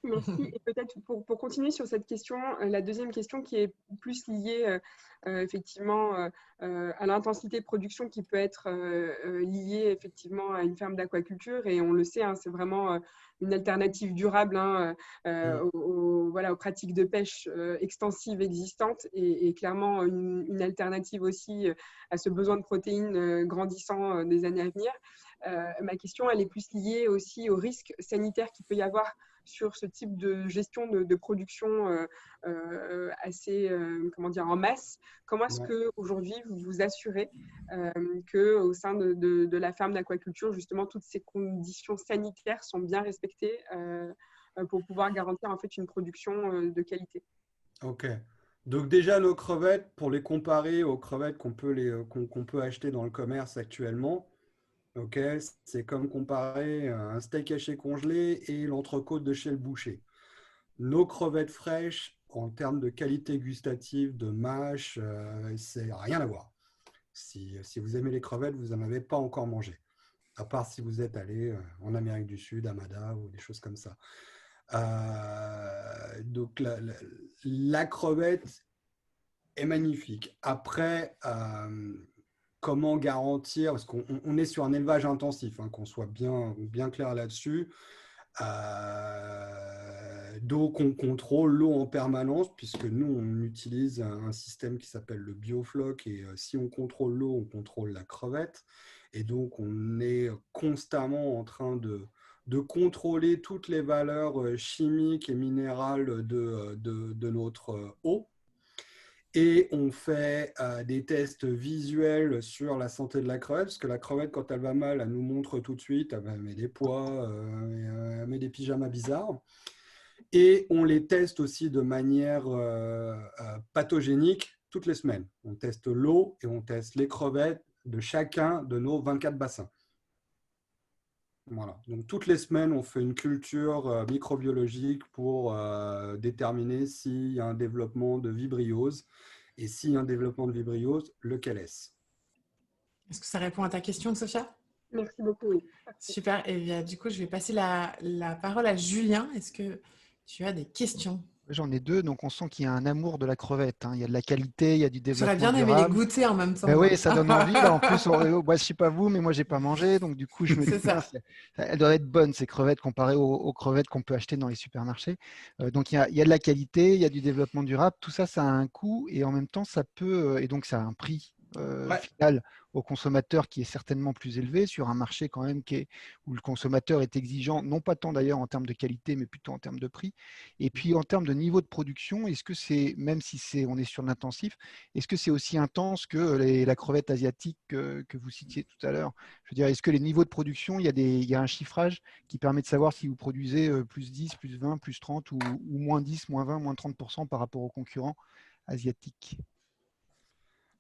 Merci. Et peut-être pour continuer sur cette question, la deuxième question qui est plus liée effectivement à l'intensité de production qui peut être liée effectivement à une ferme d'aquaculture. Et on le sait, hein, c'est vraiment une alternative durable aux pratiques de pêche extensives existantes et clairement une alternative aussi à ce besoin de protéines grandissant des années à venir. Ma question, elle est plus liée aussi au risque sanitaire qu'il peut y avoir sur ce type de gestion de production assez en masse. Comment est-ce qu'aujourd'hui vous vous assurez qu'au sein de la ferme d'aquaculture, justement, toutes ces conditions sanitaires sont bien respectées pour pouvoir garantir en fait une production de qualité? Ok. Donc déjà, nos crevettes, pour les comparer aux crevettes qu'on peut acheter dans le commerce actuellement, okay, c'est comme comparer un steak haché congelé et l'entrecôte de chez le boucher. Nos crevettes fraîches, en termes de qualité gustative, de mâche, c'est rien à voir. Si vous aimez les crevettes, vous n'en avez pas encore mangé. À part si vous êtes allé en Amérique du Sud, à Mada ou des choses comme ça. Donc la crevette est magnifique. Après, comment garantir, parce qu'on est sur un élevage intensif, hein, qu'on soit bien clair là-dessus. Donc, on contrôle l'eau en permanence puisque nous, on utilise un système qui s'appelle le biofloc et si on contrôle l'eau, on contrôle la crevette. Et donc, on est constamment en train de contrôler toutes les valeurs chimiques et minérales de notre eau. Et on fait des tests visuels sur la santé de la crevette, parce que la crevette, quand elle va mal, elle nous montre tout de suite, elle met des poids, elle met des pyjamas bizarres. Et on les teste aussi de manière pathogénique toutes les semaines. On teste l'eau et on teste les crevettes de chacun de nos 24 bassins. Voilà. Donc, toutes les semaines, on fait une culture microbiologique pour déterminer s'il y a un développement de vibriose. Et s'il y a un développement de vibriose, lequel est-ce? Est-ce que ça répond à ta question, Sophia? Merci beaucoup. Oui. Super. Et bien, du coup, je vais passer la parole à Julien. Est-ce que tu as des questions? J'en ai deux, donc on sent qu'il y a un amour de la crevette. Hein. Il y a de la qualité, il y a du J'aurais développement bien aimé les durable. goûter en même temps. Ben moi. oui, ça donne envie. Là, en plus, moi, je ne sais pas vous, mais moi, je n'ai pas mangé. Donc, du coup, je me dis, C'est ça. mince, elles doivent être bonnes, ces crevettes, comparées aux crevettes qu'on peut acheter dans les supermarchés. Donc, il y a de la qualité, il y a du développement durable. Tout ça, ça a un coût et en même temps, ça peut, et donc, ça a un prix Ouais. final au consommateur qui est certainement plus élevé sur un marché quand même où le consommateur est exigeant, non pas tant d'ailleurs en termes de qualité, mais plutôt en termes de prix. Et puis, en termes de niveau de production, est-ce que c'est, même si on est sur l'intensif, est-ce que c'est aussi intense que la crevette asiatique que vous citiez tout à l'heure? Je veux dire, est-ce que les niveaux de production, il y a un chiffrage qui permet de savoir si vous produisez plus 10, plus 20, plus 30 ou moins 10, moins 20, moins 30% par rapport aux concurrents asiatiques?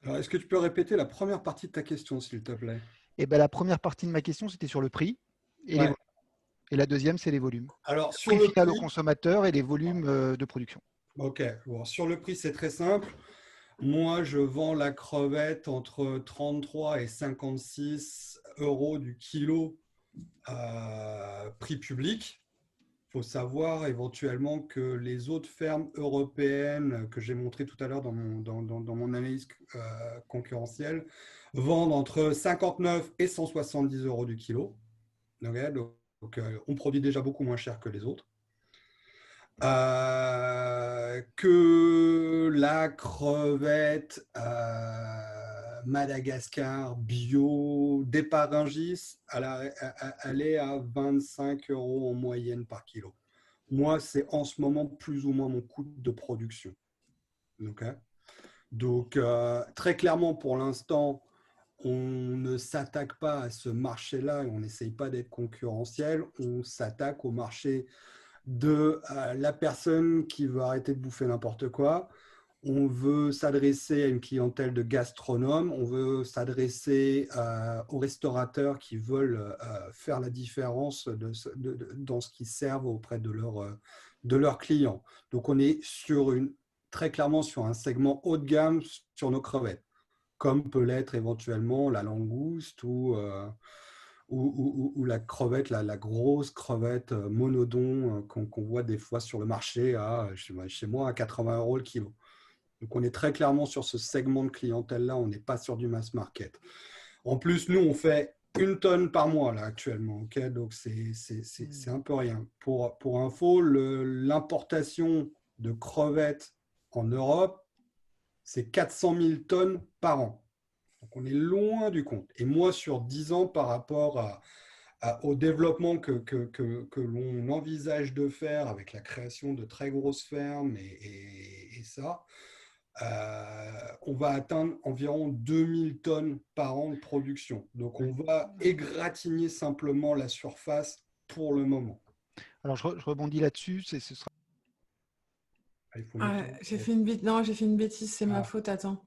Alors, est-ce que tu peux répéter la première partie de ta question, s'il te plaît? Et ben, la première partie de ma question, c'était sur le prix et les Ouais. volumes. Et la deuxième, c'est les volumes. Alors, Le sur prix le final au prix, consommateur et les volumes de production. ok. Bon, sur le prix, c'est très simple. Moi, je vends la crevette entre 33 et 56 euros du kilo prix public. Il faut savoir éventuellement que les autres fermes européennes que j'ai montrées tout à l'heure dans mon analyse concurrentielle vendent entre 59 et 170 euros du kilo. Okay, donc on produit déjà beaucoup moins cher que les autres. Que la crevette Madagascar bio d'Éparingis, elle est à 25 euros en moyenne par kilo. Moi, c'est en ce moment plus ou moins mon coût de production. Okay. Donc, très clairement, pour l'instant, on ne s'attaque pas à ce marché-là et on n'essaye pas d'être concurrentiel. On s'attaque au marché de la personne qui veut arrêter de bouffer n'importe quoi. On veut s'adresser à une clientèle de gastronomes. On veut s'adresser aux restaurateurs qui veulent faire la différence dans ce qu'ils servent auprès de leurs clients. Donc, on est très clairement sur un segment haut de gamme sur nos crevettes, comme peut l'être éventuellement la langouste ou la crevette, la grosse crevette monodon qu'on voit des fois sur le marché chez moi à 80 euros le kilo. Donc, on est très clairement sur ce segment de clientèle-là, on n'est pas sur du mass market. En plus, nous, on fait 1 tonne par mois là actuellement, okay. Donc c'est un peu rien. Pour info, l'importation de crevettes en Europe, c'est 400 000 tonnes par an. Donc, on est loin du compte. Et moi, sur 10 ans, par rapport au développement que l'on envisage de faire avec la création de très grosses fermes et ça, on va atteindre environ 2000 tonnes par an de production. Donc, on va égratigner simplement la surface pour le moment. Alors, je rebondis là-dessus. Ce sera... J'ai fait une bêtise, c'est ma faute, attends.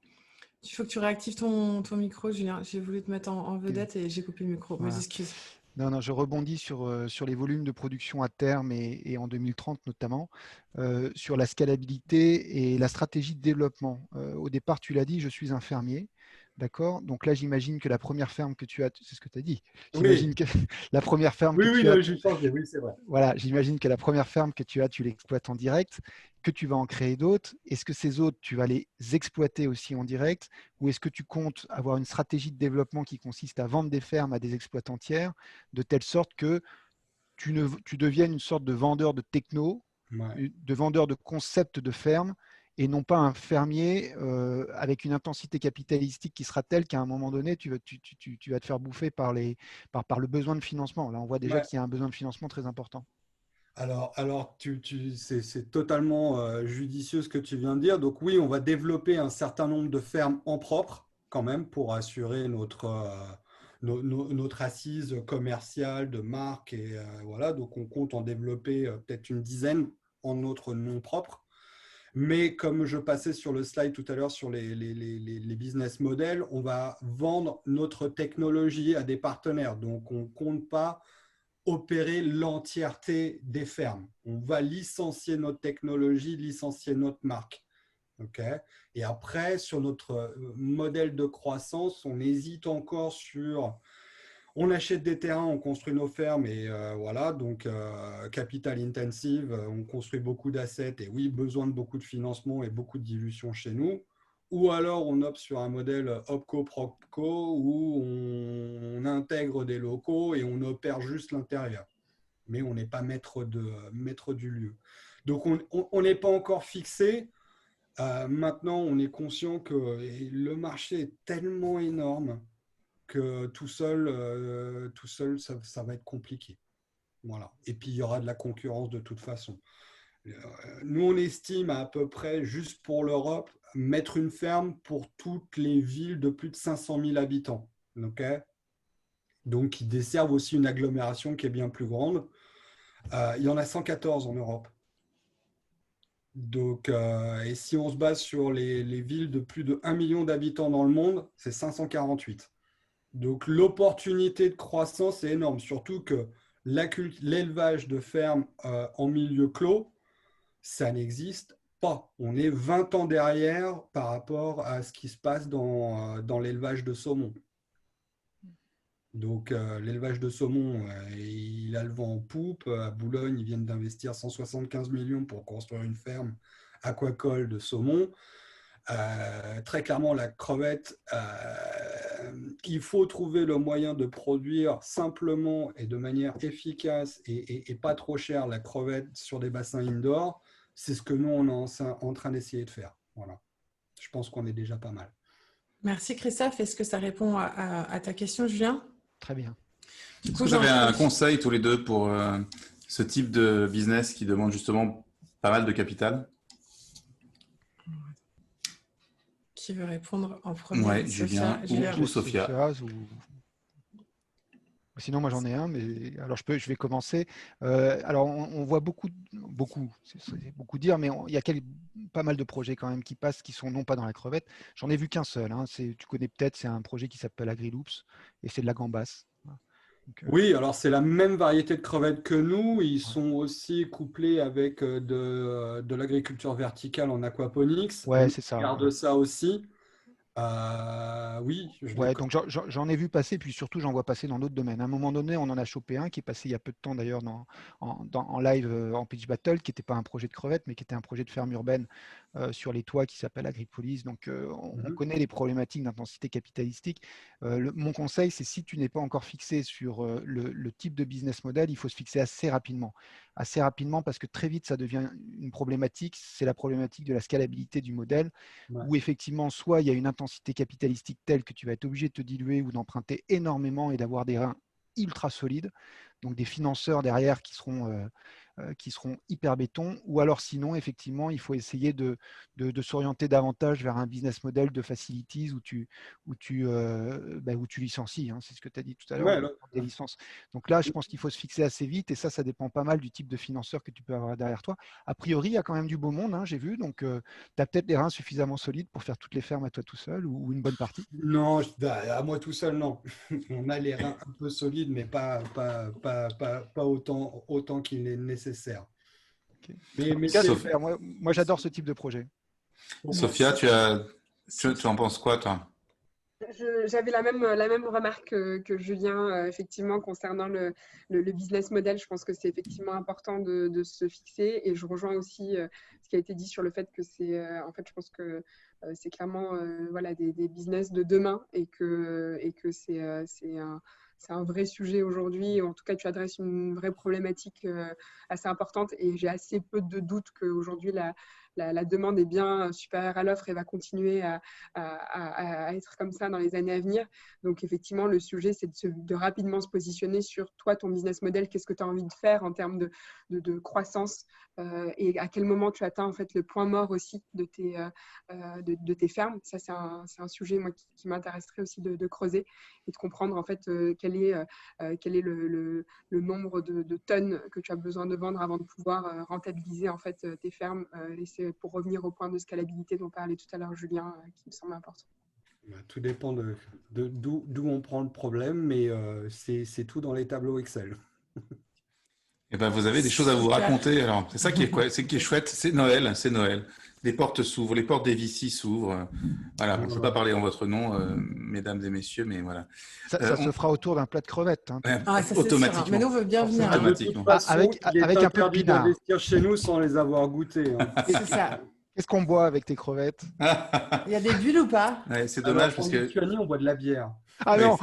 Il faut que tu réactives ton micro, Julien. J'ai voulu te mettre en vedette et j'ai coupé le micro. Voilà. Mes excuses. Non, je rebondis sur les volumes de production à terme et en 2030 notamment, sur la scalabilité et la stratégie de développement. Au départ, tu l'as dit, je suis un fermier. D'accord. Donc là, j'imagine que la première ferme que tu as, c'est ce que tu as dit. J'imagine Oui. que la première ferme oui, que oui, tu as. J'ai changé, oui, c'est vrai. Voilà, j'imagine que la première ferme que tu as, tu l'exploites en direct, que tu vas en créer d'autres. Est-ce que ces autres, tu vas les exploiter aussi en direct, ou est-ce que tu comptes avoir une stratégie de développement qui consiste à vendre des fermes à des exploitants tiers, de telle sorte que tu deviennes une sorte de vendeur de techno de vendeur de concept de ferme et non pas un fermier avec une intensité capitalistique qui sera telle qu'à un moment donné, tu vas te faire bouffer par le besoin de financement. Là, on voit déjà qu'il y a un besoin de financement très important. Alors c'est totalement judicieux ce que tu viens de dire. Donc oui, on va développer un certain nombre de fermes en propre quand même pour assurer notre assise commerciale de marque. Et voilà, donc on compte en développer peut-être une dizaine en notre nom propre. Mais comme je passais sur le slide tout à l'heure sur les business models, on va vendre notre technologie à des partenaires. Donc, on ne compte pas opérer l'entièreté des fermes. On va licencier notre technologie, licencier notre marque. Okay. Et après, sur notre modèle de croissance, on hésite encore sur... On achète des terrains, on construit nos fermes et voilà, donc capital intensive, on construit beaucoup d'assets et oui, besoin de beaucoup de financement et beaucoup de dilution chez nous. Ou alors on opte sur un modèle OpCo-PropCo où on intègre des locaux et on opère juste l'intérieur. Mais on n'est pas maître du lieu. Donc on n'est pas encore fixé. Maintenant, on est conscient que le marché est tellement énorme que tout seul, ça va être compliqué. Voilà. Et puis, il y aura de la concurrence de toute façon. Nous, on estime à peu près, juste pour l'Europe, mettre une ferme pour toutes les villes de plus de 500 000 habitants. Okay. Donc, qui desservent aussi une agglomération qui est bien plus grande. Il y en a 114 en Europe. Donc, et si on se base sur les villes de plus de 1 million d'habitants dans le monde, c'est 548. Donc, l'opportunité de croissance est énorme, surtout que l'élevage de fermes en milieu clos, ça n'existe pas. On est 20 ans derrière par rapport à ce qui se passe dans l'élevage de saumon. Donc, l'élevage de saumon, il a le vent en poupe. À Boulogne, ils viennent d'investir 175 millions pour construire une ferme aquacole de saumon. Très clairement, la crevette, il faut trouver le moyen de produire simplement et de manière efficace et pas trop cher la crevette sur des bassins indoor. C'est ce que nous, on est en train d'essayer de faire. Voilà. Je pense qu'on est déjà pas mal. Merci Christophe. Est-ce que ça répond à ta question, Julien? Très bien. Du coup, vous avez un conseil tous les deux pour ce type de business qui demande justement pas mal de capital? Qui veut répondre en premier? Ouais, Julien ou Sophia. Sinon, moi j'en ai un, mais alors je vais commencer. Alors on voit beaucoup dire, mais il y a pas mal de projets quand même qui passent, qui sont non pas dans la crevette. J'en ai vu qu'un seul. Hein, tu connais peut-être, c'est un projet qui s'appelle AgriLoops et c'est de la gambasse. Donc, oui, alors c'est la même variété de crevettes que nous. Ils sont aussi couplés avec de l'agriculture verticale en aquaponics. Ouais, c'est ça. On regarde ça aussi. Oui. Donc j'en ai vu passer, puis surtout j'en vois passer dans d'autres domaines. À un moment donné, on en a chopé un qui est passé il y a peu de temps d'ailleurs en live en pitch battle, qui n'était pas un projet de crevette, mais qui était un projet de ferme urbaine sur les toits qui s'appelle Agripolis. Donc on connaît les problématiques d'intensité capitalistique. Mon conseil, c'est si tu n'es pas encore fixé sur le type de business model, il faut se fixer assez rapidement parce que très vite ça devient une problématique. C'est la problématique de la scalabilité du modèle, où effectivement soit il y a une intensité capitalistique telle que tu vas être obligé de te diluer ou d'emprunter énormément et d'avoir des reins ultra solides, donc des financeurs derrière qui seront hyper béton, ou alors sinon effectivement il faut essayer de s'orienter davantage vers un business model de facilities où tu licencies, hein, c'est ce que tu as dit tout à l'heure, des licences. Donc là je pense qu'il faut se fixer assez vite, et ça dépend pas mal du type de financeur que tu peux avoir derrière toi. A priori il y a quand même du beau monde, hein, j'ai vu, donc tu as peut-être des reins suffisamment solides pour faire toutes les fermes à toi tout seul, ou une bonne partie. Non, à moi tout seul, non. On a les reins un peu solides, mais pas autant qu'il est nécessaire. Okay. Mais Sophia, moi j'adore ce type de projet. Sophia, tu en penses quoi, toi? J'avais la même remarque que Julien, effectivement, concernant le business model. Je pense que c'est effectivement important de se fixer, et je rejoins aussi ce qui a été dit sur le fait que en fait, je pense que c'est clairement voilà, des business de demain, et que c'est un vrai sujet aujourd'hui. En tout cas, tu adresses une vraie problématique assez importante et j'ai assez peu de doutes qu'aujourd'hui, la demande est bien supérieure à l'offre et va continuer à être comme ça dans les années à venir. Donc, effectivement, le sujet, c'est de rapidement se positionner sur toi, ton business model, qu'est-ce que tu as envie de faire en termes de croissance et à quel moment tu atteins en fait, le point mort aussi de tes fermes. Ça, c'est un sujet moi, qui m'intéresserait aussi de creuser et de comprendre en fait, quel est le nombre de tonnes que tu as besoin de vendre avant de pouvoir rentabiliser en fait, tes fermes. Et c'est pour revenir au point de scalabilité dont parlait tout à l'heure Julien, qui me semble important. Tout dépend d'où on prend le problème, mais c'est tout dans les tableaux Excel. Eh ben, vous avez des choses à vous raconter. Alors, c'est ça qui est chouette. C'est Noël, c'est Noël. Les portes s'ouvrent, les portes des VC s'ouvrent. Voilà. Je ne peux pas parler en votre nom, mesdames et messieurs, mais voilà. Ça se fera autour d'un plat de crevettes. Hein. Ça, automatiquement. Sûr. Mais nous, on veut bien venir. Automatiquement. Avec un peu d'investir chez nous sans les avoir goûtées. Hein. C'est ça. Qu'est-ce qu'on boit avec tes crevettes? Il y a des bulles ou pas? Ouais, c'est dommage parce que. En Lituanie, on boit de la bière. Ah non.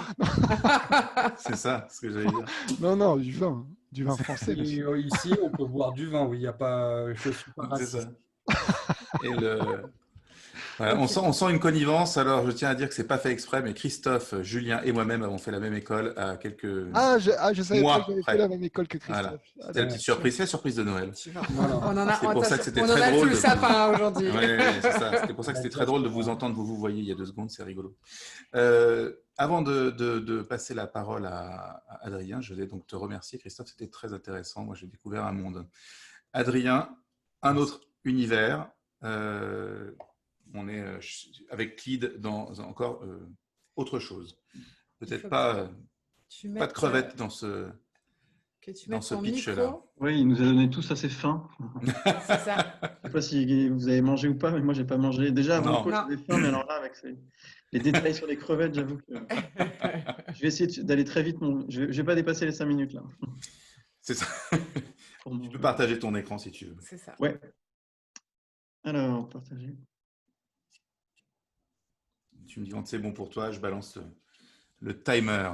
C'est ça, ce que j'allais dire. Non, du vin. Du vin français. Ici, on peut boire du vin, oui. Il n'y a pas. Je suis pas raciste. C'est ça. Et voilà, on sent une connivence. Alors, je tiens à dire que c'est pas fait exprès, mais Christophe, Julien et moi-même avons fait la même école à quelques je savais mois pas que j'avais fait la même école que Christophe. Voilà. C'était la petite surprise, c'est la surprise de Noël. Voilà. C'est pour ça que c'était très drôle. On en a tout le sapin aujourd'hui. Ouais, c'est ça. C'était pour ça que c'était très drôle de vous entendre, vous voyez il y a 2 secondes, c'est rigolo. Avant de passer la parole à Adrien, je vais donc te remercier, Christophe, c'était très intéressant. Moi, j'ai découvert un monde. Adrien, un autre univers. On est avec Clyde dans encore autre chose. Peut-être pas de crevettes dans ce pitch-là. Oui, il nous a donné tous assez faim. C'est ça. Je ne sais pas si vous avez mangé ou pas, mais moi, je n'ai pas mangé. Déjà, avant le coach, j'avais faim, mais alors là, avec les détails sur les crevettes, j'avoue que je vais essayer d'aller très vite. Je ne vais pas dépasser les 5 minutes là. C'est ça. Tu peux partager ton écran si tu veux. C'est ça. Ouais. Alors, partager. Tu me dis quand c'est bon pour toi, je balance le timer.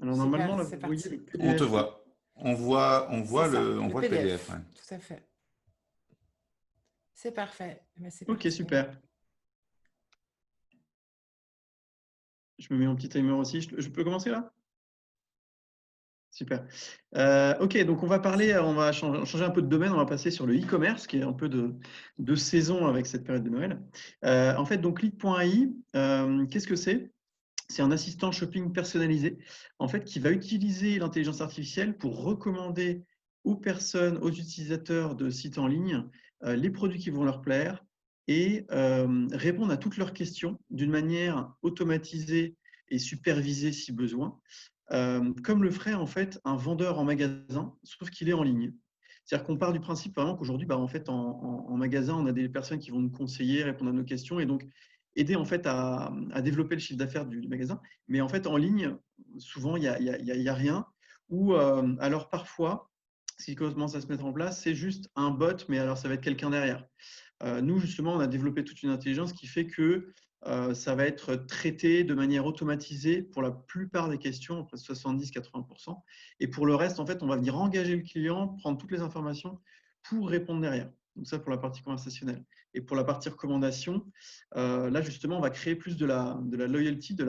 Alors, normalement, là, vous voyez le PDF. On te voit. On voit le PDF. Ouais. Tout à fait. C'est parfait. Ok, super. Je me mets un petit timer aussi. Je peux commencer là? Super. Ok, donc on va changer un peu de domaine, on va passer sur le e-commerce, qui est un peu de saison avec cette période de Noël. En fait, donc Lead.ai, qu'est-ce que c'est? C'est un assistant shopping personnalisé, en fait, qui va utiliser l'intelligence artificielle pour recommander aux personnes, aux utilisateurs de sites en ligne, les produits qui vont leur plaire et répondre à toutes leurs questions d'une manière automatisée et supervisée si besoin. Comme le ferait en fait un vendeur en magasin, sauf qu'il est en ligne. C'est-à-dire qu'on part du principe vraiment qu'aujourd'hui, en fait, en magasin, on a des personnes qui vont nous conseiller, répondre à nos questions et donc aider en fait à développer le chiffre d'affaires du magasin. Mais en fait, en ligne, souvent, il y a rien. Ou alors parfois, ce qui commence à se mettre en place, c'est juste un bot, mais alors ça va être quelqu'un derrière. Nous, justement, on a développé toute une intelligence qui fait que ça va être traité de manière automatisée pour la plupart des questions, après 70-80%. Et pour le reste, en fait, on va venir engager le client, prendre toutes les informations pour répondre derrière. Donc ça, pour la partie conversationnelle. Et pour la partie recommandation, là, justement, on va créer plus de la loyalty, de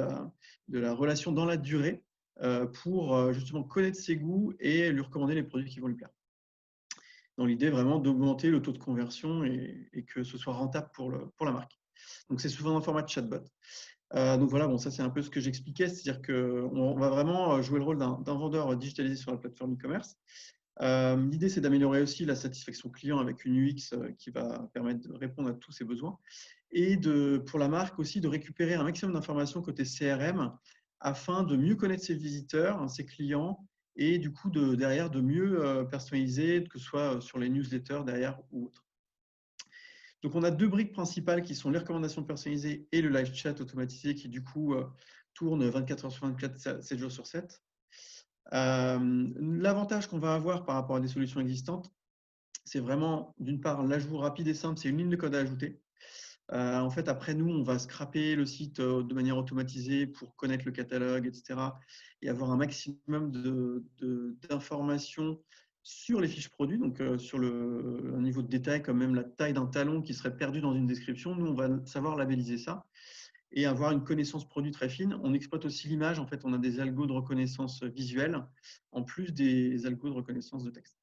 la relation dans la durée pour justement connaître ses goûts et lui recommander les produits qui vont lui plaire. Dans l'idée vraiment d'augmenter le taux de conversion et que ce soit rentable pour la marque. Donc, c'est souvent un format de chatbot. Donc voilà, ça c'est un peu ce que j'expliquais, c'est-à-dire qu'on va vraiment jouer le rôle d'un vendeur digitalisé sur la plateforme e-commerce. L'idée, c'est d'améliorer aussi la satisfaction client avec une UX qui va permettre de répondre à tous ses besoins et pour la marque aussi de récupérer un maximum d'informations côté CRM afin de mieux connaître ses visiteurs, ses clients et du coup derrière de mieux personnaliser, que ce soit sur les newsletters derrière ou autre. Donc, on a 2 briques principales qui sont les recommandations personnalisées et le live chat automatisé qui, du coup, tourne 24 heures sur 24, 7 jours sur 7. L'avantage qu'on va avoir par rapport à des solutions existantes, c'est vraiment, d'une part, l'ajout rapide et simple, c'est une ligne de code à ajouter. En fait, après, nous, on va scraper le site de manière automatisée pour connaître le catalogue, etc. et avoir un maximum d'informations sur les fiches produits, donc sur un niveau de détail, comme même la taille d'un talon qui serait perdu dans une description. Nous, on va savoir labelliser ça et avoir une connaissance produit très fine. On exploite aussi l'image. En fait, on a des algos de reconnaissance visuelle en plus des algos de reconnaissance de texte.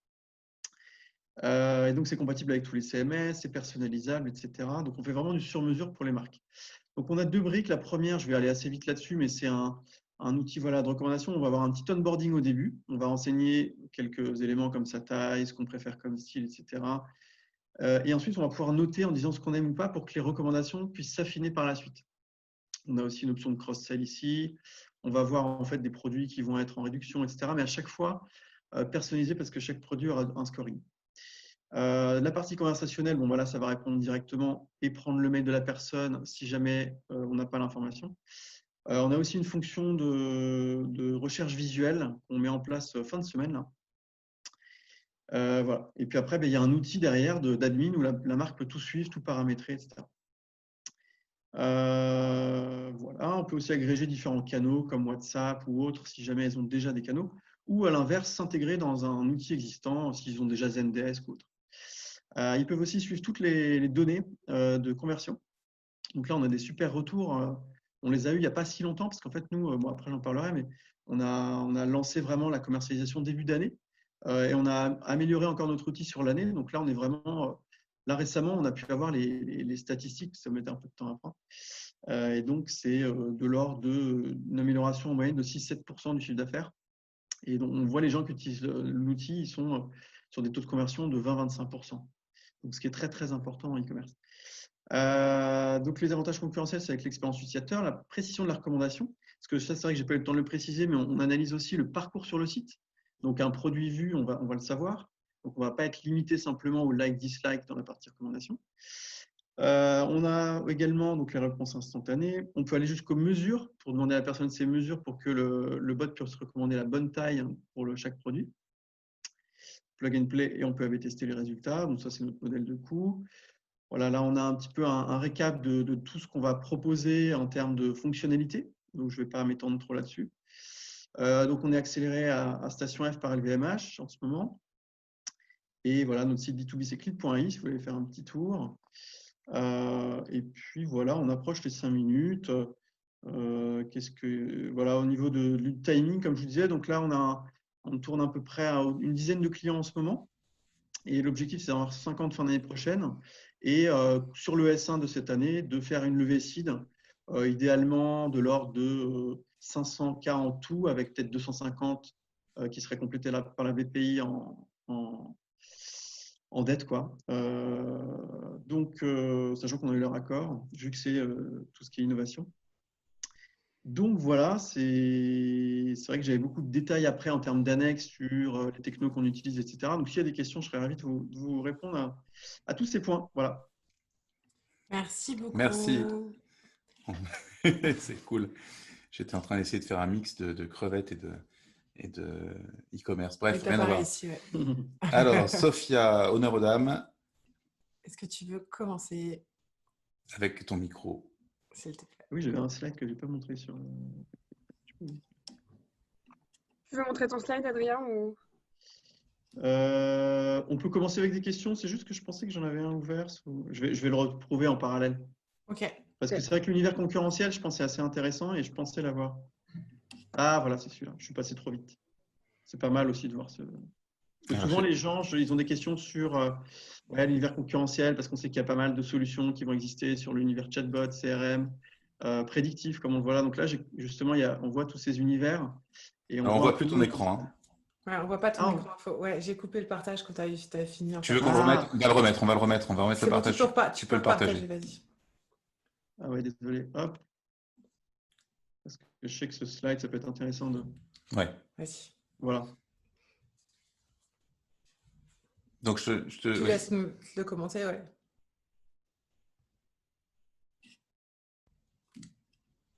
Et donc, c'est compatible avec tous les CMS, c'est personnalisable, etc. Donc, on fait vraiment du sur-mesure pour les marques. Donc, on a 2 briques. La première, je vais aller assez vite là-dessus, mais c'est un outil de recommandation. On va avoir un petit onboarding au début. On va enseigner quelques éléments comme sa taille, ce qu'on préfère comme style, etc. Et ensuite, on va pouvoir noter en disant ce qu'on aime ou pas pour que les recommandations puissent s'affiner par la suite. On a aussi une option de cross-sell ici. On va voir en fait des produits qui vont être en réduction, etc. Mais à chaque fois, personnalisé parce que chaque produit aura un scoring. La partie conversationnelle, bon, voilà, ça va répondre directement et prendre le mail de la personne si jamais on n'a pas l'information. On a aussi une fonction de recherche visuelle qu'on met en place fin de semaine. Là. Voilà. Et puis après, il y a un outil derrière d'admin où la marque peut tout suivre, tout paramétrer, etc. Voilà. On peut aussi agréger différents canaux comme WhatsApp ou autres si jamais elles ont déjà des canaux, ou à l'inverse, s'intégrer dans un outil existant s'ils ont déjà Zendesk ou autre. Ils peuvent aussi suivre toutes les données de conversion. Donc là, on a des super retours. On les a eus il n'y a pas si longtemps, parce qu'en fait, nous, bon, après j'en parlerai, mais on a lancé vraiment la commercialisation début d'année et on a amélioré encore notre outil sur l'année. Donc là, on est vraiment… là, récemment, on a pu avoir les statistiques, ça mettait un peu de temps à prendre. Et donc, c'est de l'ordre d'une amélioration en moyenne de 6-7% du chiffre d'affaires. Et donc, on voit les gens qui utilisent l'outil, ils sont sur des taux de conversion de 20-25%. Donc, ce qui est très, très important en e-commerce. Donc, les avantages concurrentiels, c'est avec l'expérience utilisateur, la précision de la recommandation. Parce que ça, c'est vrai que je n'ai pas eu le temps de le préciser, mais on analyse aussi le parcours sur le site. Donc, un produit vu, on va le savoir. Donc, on ne va pas être limité simplement au like, dislike dans la partie recommandation. On a également donc, les réponses instantanées. On peut aller jusqu'aux mesures pour demander à la personne ses mesures pour que le bot puisse recommander la bonne taille pour chaque produit. Plug and play et on peut AB tester les résultats. Donc, ça, c'est notre modèle de coût. Voilà, là, on a un petit peu un récap de tout ce qu'on va proposer en termes de fonctionnalité. Donc, je ne vais pas m'étendre trop là-dessus. Donc, on est accéléré à Station F par LVMH en ce moment. Et voilà, notre site B2B, c'est click.i, si vous voulez faire un petit tour. Et puis, voilà, on approche les 5 minutes. Voilà, au niveau du timing, comme je vous disais, donc là, on tourne à peu près à une dizaine de clients en ce moment. Et l'objectif, c'est d'avoir 50 fin d'année prochaine. Et sur le S1 de cette année, de faire une levée seed, idéalement de l'ordre de 500K en tout, avec peut-être 250 qui seraient complétés par la BPI en dette, quoi. Donc, sachant qu'on a eu leur accord, vu que c'est tout ce qui est innovation. Donc voilà, c'est vrai que j'avais beaucoup de détails après en termes d'annexes sur les technos qu'on utilise, etc. Donc s'il y a des questions, je serais ravi de vous répondre à tous ces points. Voilà. Merci beaucoup. Merci. C'est cool. J'étais en train d'essayer de faire un mix de crevettes et de e-commerce. Bref, rien à voir. Ici, ouais. Alors, Sophia, honneur aux dames. Est-ce que tu veux commencer avec ton micro? S'il te plaît. Oui, j'avais un slide que je n'ai pas montré sur… Tu veux montrer ton slide, Adrien ou… On peut commencer avec des questions. C'est juste que je pensais que j'en avais un ouvert. Je vais le retrouver en parallèle. Ok. Parce que c'est vrai que l'univers concurrentiel, je pensais assez intéressant et je pensais l'avoir. Ah, voilà, c'est celui-là. Je suis passé trop vite. C'est pas mal aussi de voir ce… Souvent, les gens, ils ont des questions sur l'univers concurrentiel parce qu'on sait qu'il y a pas mal de solutions qui vont exister sur l'univers chatbot, CRM, prédictif, comme on le voit là. Donc là, justement, on voit tous ces univers. Et on voit plus ton écran. Hein. Ouais, on voit pas ton écran. Ouais, j'ai coupé le partage quand tu as fini. Tu veux qu'on le remette? On va le remettre. On va remettre le partage. Tu peux le partager. Vas-y. Ah ouais, désolé. Hop. Parce que je sais que ce slide, ça peut être intéressant de… Ouais. Vas-y. Voilà. Donc, tu laisses le commenter, ouais.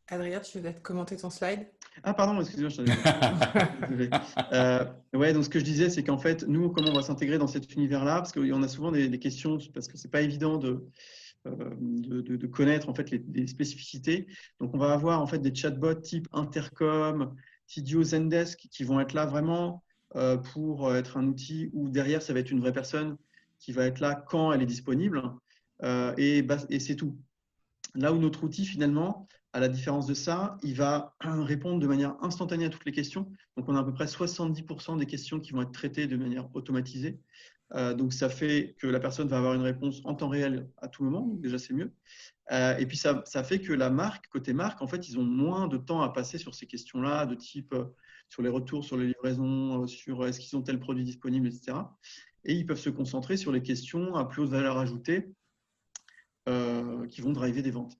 Adrien, tu veux peut-être commenter ton slide? Ah, pardon, excusez-moi, je t'avais… Désolé. Ouais, donc ce que je disais, c'est qu'en fait, nous, comment on va s'intégrer dans cet univers-là? Parce qu'on a souvent des questions, parce que c'est pas évident de connaître en fait les spécificités. Donc, on va avoir en fait des chatbots type Intercom, Tidio, Zendesk qui vont être là vraiment pour être un outil où derrière, ça va être une vraie personne qui va être là quand elle est disponible et c'est tout. Là où notre outil, finalement, à la différence de ça, il va répondre de manière instantanée à toutes les questions. Donc, on a à peu près 70% des questions qui vont être traitées de manière automatisée. Donc, ça fait que la personne va avoir une réponse en temps réel à tout moment. Donc, déjà, c'est mieux. Et puis, ça fait que la marque, côté marque, en fait, ils ont moins de temps à passer sur ces questions-là, de type sur les retours, sur les livraisons, sur est-ce qu'ils ont tel produit disponible, etc. Et ils peuvent se concentrer sur les questions à plus haute valeur ajoutée qui vont driver des ventes.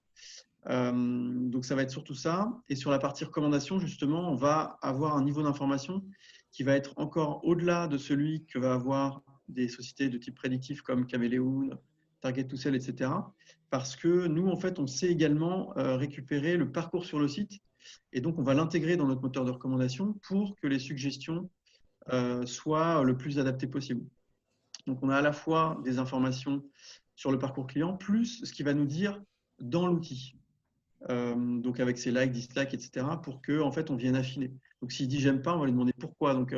Donc, ça va être surtout ça. Et sur la partie recommandation, justement, on va avoir un niveau d'information qui va être encore au-delà de celui que va avoir des sociétés de type prédictif comme Caméléon, Target to Sell, etc. Parce que nous, en fait, on sait également récupérer le parcours sur le site. Et donc, on va l'intégrer dans notre moteur de recommandation pour que les suggestions soient le plus adaptées possible. Donc, on a à la fois des informations sur le parcours client, plus ce qu'il va nous dire dans l'outil. Donc, avec ses likes, dislikes, etc., pour qu'en fait, on vienne affiner. Donc, s'il dit « j'aime pas », on va lui demander pourquoi. Donc,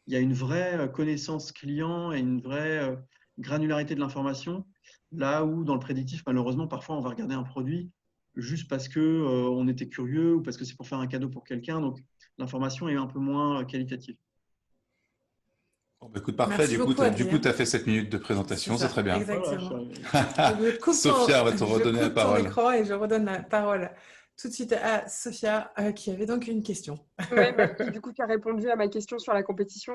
il y a une vraie connaissance client et une vraie granularité de l'information, là où dans le prédictif, malheureusement, parfois, on va regarder un produit juste parce qu'on était curieux ou parce que c'est pour faire un cadeau pour quelqu'un. Donc, l'information est un peu moins qualitative. Bon, bah, écoute, parfait. Merci beaucoup, Du coup, tu as Adrien. fait 7 minutes de présentation, c'est très bien. Exactement. Voilà, Je coupe Sophia va te je redonner la coupe ton parole. écran et je redonne la parole tout de suite à Sophia qui avait donc une question. Oui, merci. Du coup, tu as répondu à ma question sur la compétition,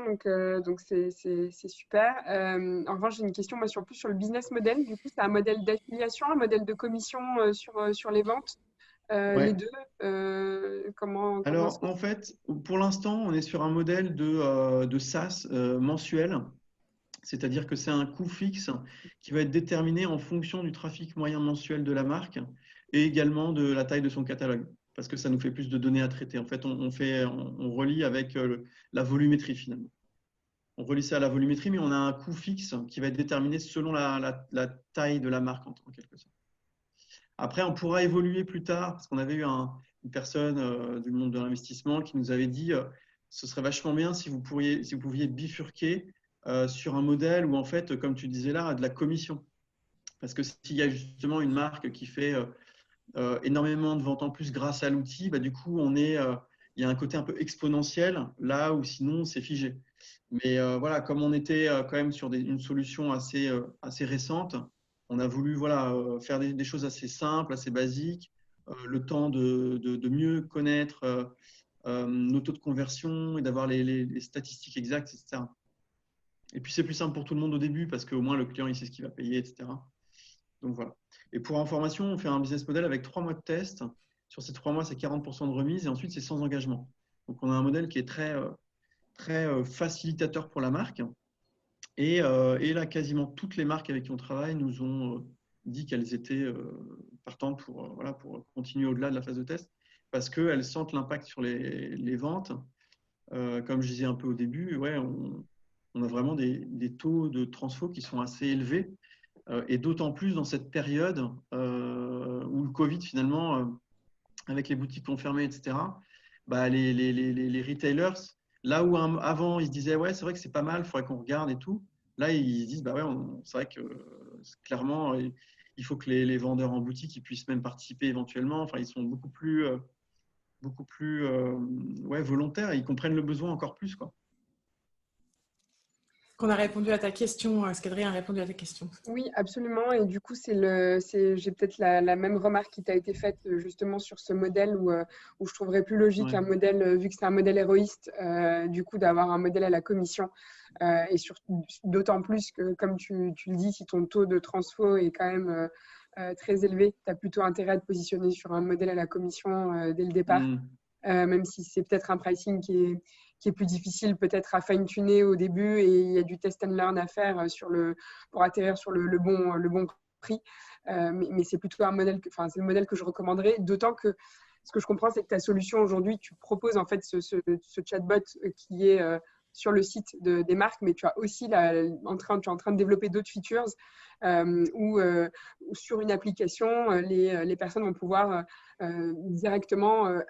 donc c'est super. En revanche, j'ai une question moi, plus sur le business model. Du coup, c'est un modèle d'affiliation, un modèle de commission sur les ventes, Ouais. les deux. Comment Alors, en fait, pour l'instant, on est sur un modèle de SaaS mensuel, c'est-à-dire que c'est un coût fixe qui va être déterminé en fonction du trafic moyen mensuel de la marque et également de la taille de son catalogue, parce que ça nous fait plus de données à traiter. En fait, on relie avec la volumétrie finalement. On relie ça à la volumétrie, mais on a un coût fixe qui va être déterminé selon la taille de la marque en quelque sorte. Après, on pourra évoluer plus tard, parce qu'on avait eu une personne du monde de l'investissement qui nous avait dit ce serait vachement bien si vous pouviez bifurquer sur un modèle où, en fait, comme tu disais là, de la commission. Parce que s'il y a justement une marque qui fait énormément de ventes en plus grâce à l'outil, bah, du coup, il y a un côté un peu exponentiel, là où sinon, c'est figé. Mais voilà, comme on était quand même sur une solution assez récente, on a voulu faire des choses assez simples, assez basiques, le temps de mieux connaître nos taux de conversion et d'avoir les statistiques exactes, etc. Et puis, c'est plus simple pour tout le monde au début parce qu'au moins, le client, il sait ce qu'il va payer, etc. Donc, voilà. Et pour information, on fait un business model avec 3 mois de test. Sur ces 3 mois, c'est 40% de remise et ensuite, c'est sans engagement. Donc, on a un modèle qui est très facilitateur pour la marque. Et là, quasiment toutes les marques avec qui on travaille nous ont dit qu'elles étaient partantes pour continuer au-delà de la phase de test parce qu'elles sentent l'impact sur les ventes. Comme je disais un peu au début, on a vraiment des taux de transfo qui sont assez élevés et d'autant plus dans cette période où le Covid, finalement, avec les boutiques fermées, etc., bah, les retailers, là où avant, ils se disaient, ouais, c'est vrai que c'est pas mal, il faudrait qu'on regarde et tout. Là, ils se disent, bah ouais, c'est vrai que clairement, il faut que les vendeurs en boutique ils puissent même participer éventuellement. Enfin, ils sont beaucoup plus volontaires et ils comprennent le besoin encore plus, quoi. Qu'on a répondu à ta question, est-ce qu'Adrien a répondu à ta question? Oui, absolument. Et du coup, j'ai peut-être la même remarque qui t'a été faite justement sur ce modèle où je trouverais plus logique un modèle, vu que c'est un modèle héroïste, du coup, d'avoir un modèle à la commission. Et d'autant plus que, comme tu le dis, si ton taux de transfo est quand même très élevé, tu as plutôt intérêt à te positionner sur un modèle à la commission dès le départ, même si c'est peut-être un pricing qui est plus difficile peut-être à fine-tuner au début et il y a du test and learn à faire pour atterrir sur le bon prix. Mais c'est plutôt c'est le modèle que je recommanderais, d'autant que ce que je comprends, c'est que ta solution aujourd'hui, tu proposes en fait ce chatbot qui est sur le site des marques, mais tu as aussi tu es en train de développer d'autres features où sur une application, les personnes vont pouvoir directement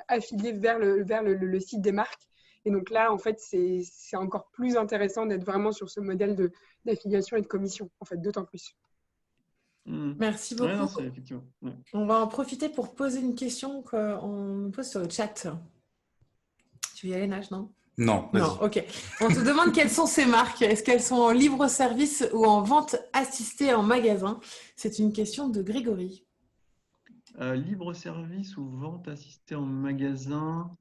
affilier vers le site des marques. Et donc là, en fait, c'est encore plus intéressant d'être vraiment sur ce modèle d'affiliation et de commission, en fait, d'autant plus. Merci beaucoup. Ouais, non, effectivement. Ouais. On va en profiter pour poser une question qu'on pose sur le chat. Tu veux y aller, Nage, non? Non, vas-y. Non, ok. On te demande quelles sont ces marques. Est-ce qu'elles sont en libre-service ou en vente assistée en magasin? C'est une question de Grégory. Libre-service ou vente assistée en magasin?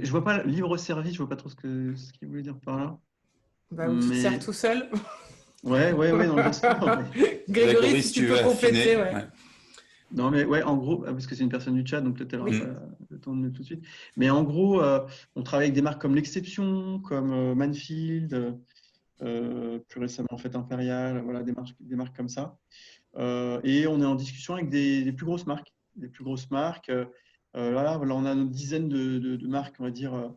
Je vois pas libre-service, je vois pas trop ce qu'il voulait dire par là. Bah, où tu te sers tout seul. Ouais, non, bien sûr. Grégory, si tu peux compléter. Ouais. Non, mais ouais, en gros, parce que c'est une personne du chat, donc peut-être elle aura pas le temps de tout de suite. Mais en gros, on travaille avec des marques comme l'Exception, comme Manfield, plus récemment en fait Impérial, voilà, des marques comme ça. Et on est en discussion avec des plus grosses marques. Des plus grosses marques. Là, on a une dizaine de marques, on va dire,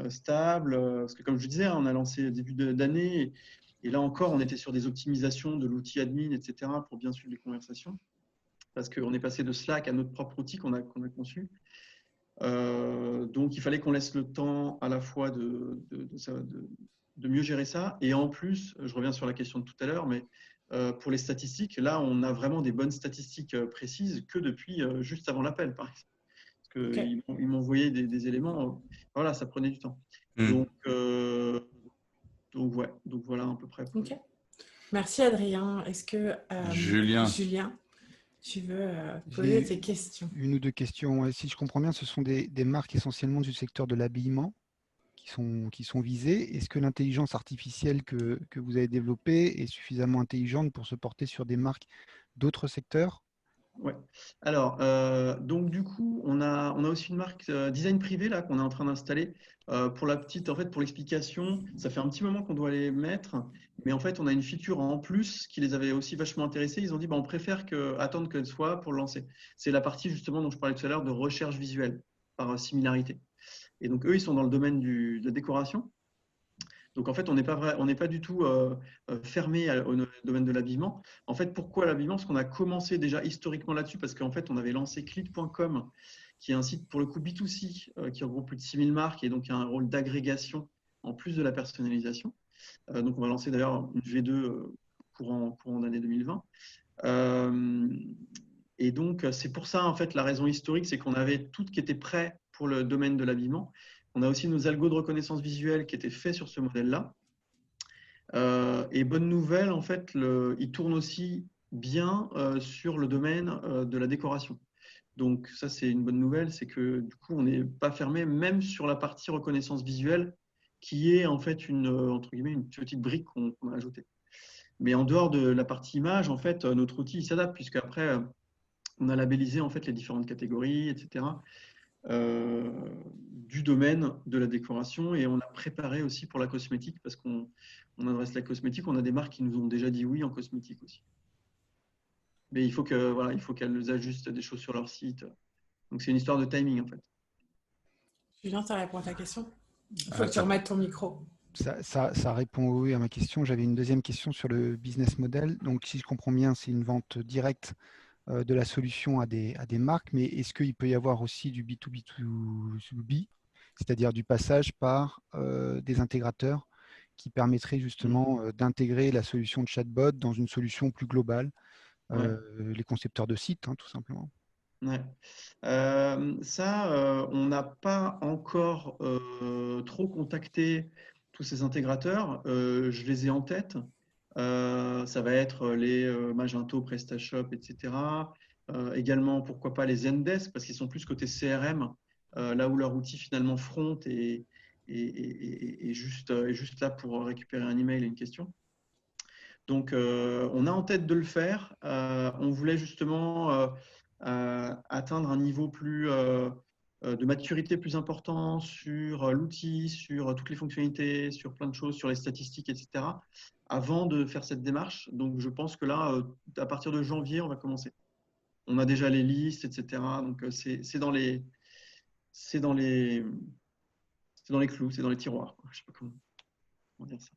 stables. Parce que comme je disais, on a lancé début d'année. Et là encore, on était sur des optimisations de l'outil admin, etc., pour bien suivre les conversations. Parce qu'on est passé de Slack à notre propre outil qu'on a conçu. Donc, il fallait qu'on laisse le temps à la fois de mieux gérer ça. Et en plus, je reviens sur la question de tout à l'heure, mais pour les statistiques, là, on a vraiment des bonnes statistiques précises que depuis juste avant l'appel, par exemple. Parce qu'ils m'ont envoyé des éléments. Voilà, ça prenait du temps. Donc voilà à peu près. Ok. Merci Adrien. Est-ce que Julien, tu veux poser tes questions? Une ou deux questions. Si je comprends bien, ce sont des marques essentiellement du secteur de l'habillement qui sont visées. Est-ce que l'intelligence artificielle que vous avez développée est suffisamment intelligente pour se porter sur des marques d'autres secteurs? Ouais. Alors, donc du coup, on a aussi une marque design privé là qu'on est en train d'installer. Pour l'explication, ça fait un petit moment qu'on doit les mettre, mais en fait, on a une feature en plus qui les avait aussi vachement intéressés. Ils ont dit, on préfère attendre qu'elle soit pour le lancer. C'est la partie justement dont je parlais tout à l'heure de recherche visuelle par similarité. Et donc eux, ils sont dans le domaine de la décoration. Donc, en fait, on n'est pas du tout fermé au domaine de l'habillement. En fait, pourquoi l'habillement? Parce qu'on a commencé déjà historiquement là-dessus, parce qu'en fait, on avait lancé Clit.com, qui est un site pour le coup B2C, qui regroupe plus de 6000 marques et donc il y a un rôle d'agrégation en plus de la personnalisation. Donc, on va lancer d'ailleurs une V2 courant d'année 2020. Et donc, c'est pour ça, en fait, la raison historique, c'est qu'on avait tout qui était prêt pour le domaine de l'habillement. On a aussi nos algos de reconnaissance visuelle qui étaient faits sur ce modèle-là. Et bonne nouvelle, en fait, il tourne aussi bien sur le domaine de la décoration. Donc ça, c'est une bonne nouvelle, c'est que du coup, on n'est pas fermé, même sur la partie reconnaissance visuelle, qui est en fait entre guillemets, une petite brique qu'on a ajoutée. Mais en dehors de la partie image, en fait, notre outil s'adapte, puisque après, on a labellisé en fait les différentes catégories, etc. Du domaine de la décoration, et on a préparé aussi pour la cosmétique, parce qu'on adresse la cosmétique. On a des marques qui nous ont déjà dit oui en cosmétique aussi, mais il faut qu'elles ajustent des choses sur leur site. Donc c'est une histoire de timing en fait. Julien, tu as répondu à ta question? Il faut que tu remettes ton micro. Ça répond oui à ma question. J'avais une deuxième question sur le business model. Donc si je comprends bien, c'est une vente directe de la solution à des marques, mais est-ce qu'il peut y avoir aussi du B2B2B, c'est-à-dire du passage par des intégrateurs qui permettraient justement d'intégrer la solution de chatbot dans une solution plus globale, les concepteurs de sites, tout simplement? Ouais. On n'a pas encore trop contacté tous ces intégrateurs. Je les ai en tête. Ça va être les Magento, PrestaShop, etc. Également, pourquoi pas les Zendesk, parce qu'ils sont plus côté CRM, là où leur outil finalement front est juste là pour récupérer un email et une question. Donc, on a en tête de le faire. On voulait justement atteindre un niveau de maturité plus important sur l'outil, sur toutes les fonctionnalités, sur plein de choses, sur les statistiques, etc., avant de faire cette démarche. Donc, je pense que là, à partir de janvier, on va commencer. On a déjà les listes, etc. Donc, c'est dans les clous, c'est dans les tiroirs. Je sais pas comment. on va dire ça.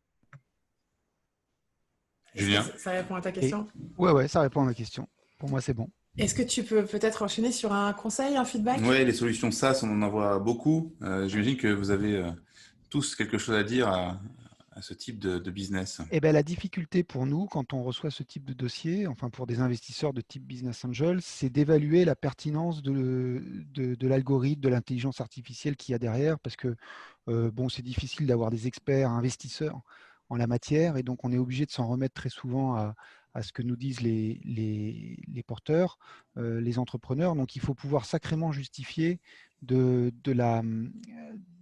Julien? Ça répond à ta question? Ouais, ça répond à ma question. Pour moi, c'est bon. Est-ce que tu peux peut-être enchaîner sur un conseil, un feedback? Oui, les solutions SaaS, on en voit beaucoup. J'imagine que vous avez tous quelque chose à dire à ce type de business. Eh ben, la difficulté pour nous, quand on reçoit ce type de dossier, enfin pour des investisseurs de type Business Angel, c'est d'évaluer la pertinence de l'algorithme, de l'intelligence artificielle qu'il y a derrière, parce que bon, c'est difficile d'avoir des experts investisseurs en la matière, et donc on est obligé de s'en remettre très souvent à ce que nous disent les porteurs, les entrepreneurs. Donc il faut pouvoir sacrément justifier de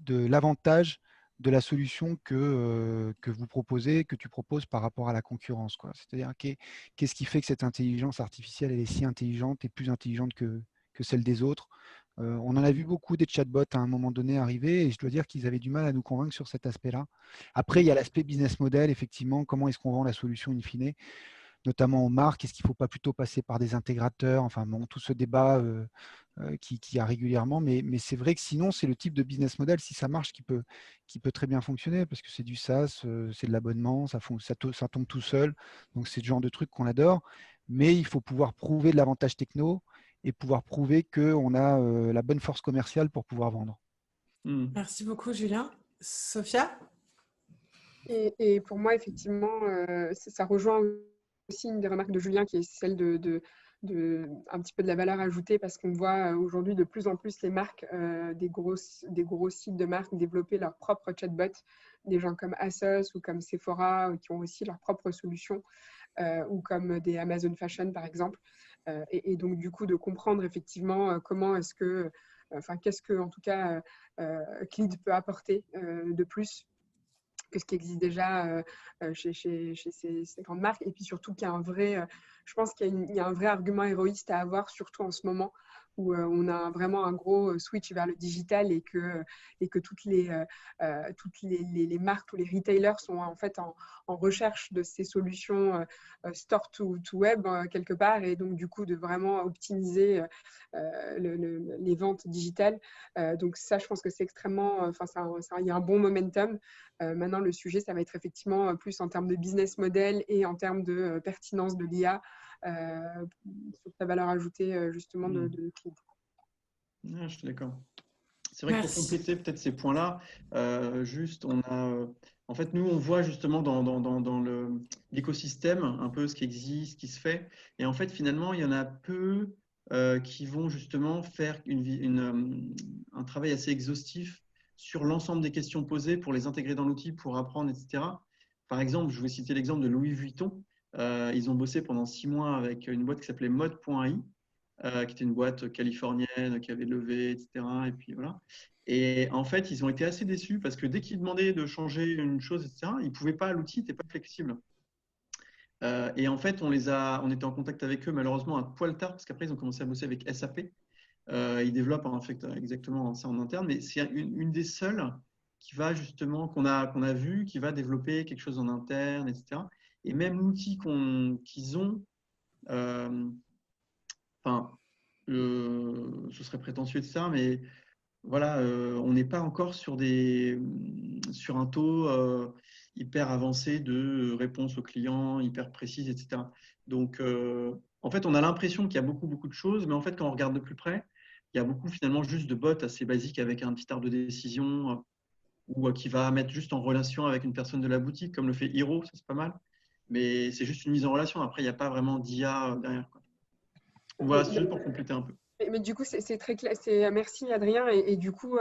l'avantage de la solution que vous proposez, que tu proposes par rapport à la concurrence, quoi. C'est-à-dire, qu'est-ce qui fait que cette intelligence artificielle, elle est si intelligente et plus intelligente que celle des autres? On en a vu beaucoup des chatbots à un moment donné arriver et je dois dire qu'ils avaient du mal à nous convaincre sur cet aspect-là. Après, il y a l'aspect business model, effectivement, comment est-ce qu'on vend la solution in fine, notamment aux marques. Est-ce qu'il ne faut pas plutôt passer par des intégrateurs? Enfin, bon, tout ce débat qui a régulièrement, mais c'est vrai que sinon, c'est le type de business model, si ça marche, qui peut très bien fonctionner, parce que c'est du SaaS, c'est de l'abonnement, ça tombe tout seul, donc c'est le genre de truc qu'on adore, mais il faut pouvoir prouver de l'avantage techno et pouvoir prouver qu'on a la bonne force commerciale pour pouvoir vendre. Merci beaucoup, Julien. Sophia? Et pour moi, effectivement, ça rejoint aussi une des remarques de Julien, qui est celle de un petit peu de la valeur ajoutée, parce qu'on voit aujourd'hui de plus en plus les marques, des gros sites de marques développer leur propre chatbot, des gens comme Asos ou comme Sephora qui ont aussi leur propre solution, ou comme des Amazon Fashion par exemple. Et donc du coup de comprendre effectivement comment est-ce que, qu'est-ce que en tout cas Clead peut apporter de plus que ce qui existe déjà chez ces grandes marques. Et puis surtout qu'il y a un vrai, je pense qu'il y a un vrai argument héroïste à avoir, surtout en ce moment où on a vraiment un gros switch vers le digital et que toutes les marques, tous les retailers sont en fait en recherche de ces solutions store to web quelque part, et donc du coup de vraiment optimiser les ventes digitales. Donc ça, je pense que c'est extrêmement, il y a un bon momentum. Maintenant, le sujet, ça va être effectivement plus en termes de business model et en termes de pertinence de l'IA sur sa valeur ajoutée justement de Clead. Je suis d'accord. C'est vrai que pour compléter peut-être ces points-là, juste, en fait, nous, on voit justement dans l'écosystème un peu ce qui existe, ce qui se fait. Et en fait, finalement, il y en a peu qui vont justement faire un travail assez exhaustif sur l'ensemble des questions posées pour les intégrer dans l'outil, pour apprendre, etc. Par exemple, je vais citer l'exemple de Louis Vuitton. Ils ont bossé pendant 6 mois avec une boîte qui s'appelait Mode.ai. Qui était une boîte californienne qui avait levé, etc. Et puis voilà. Et en fait, ils ont été assez déçus parce que dès qu'ils demandaient de changer une chose, etc., ils ne pouvaient pas, l'outil n'était pas flexible. Et en fait, on était en contact avec eux malheureusement un poil tard parce qu'après, ils ont commencé à bosser avec SAP. Ils développent en fait exactement ça en interne, mais c'est une des seules qui va justement, qu'on a vu, qui va développer quelque chose en interne, etc. Et même l'outil qu'ils ont, ce serait prétentieux, etc. Mais voilà, on n'est pas encore sur un taux hyper avancé de réponse aux clients, hyper précise, etc. Donc, en fait, on a l'impression qu'il y a beaucoup, beaucoup de choses, mais en fait, quand on regarde de plus près, il y a beaucoup finalement juste de bots assez basiques avec un petit arbre de décision ou qui va mettre juste en relation avec une personne de la boutique, comme le fait Hiro, ça c'est pas mal. Mais c'est juste une mise en relation. Après, il n'y a pas vraiment d'IA derrière, quoi. Voilà, c'est juste pour compléter un peu. Mais du coup, c'est très clair. Merci Adrien. Et du coup,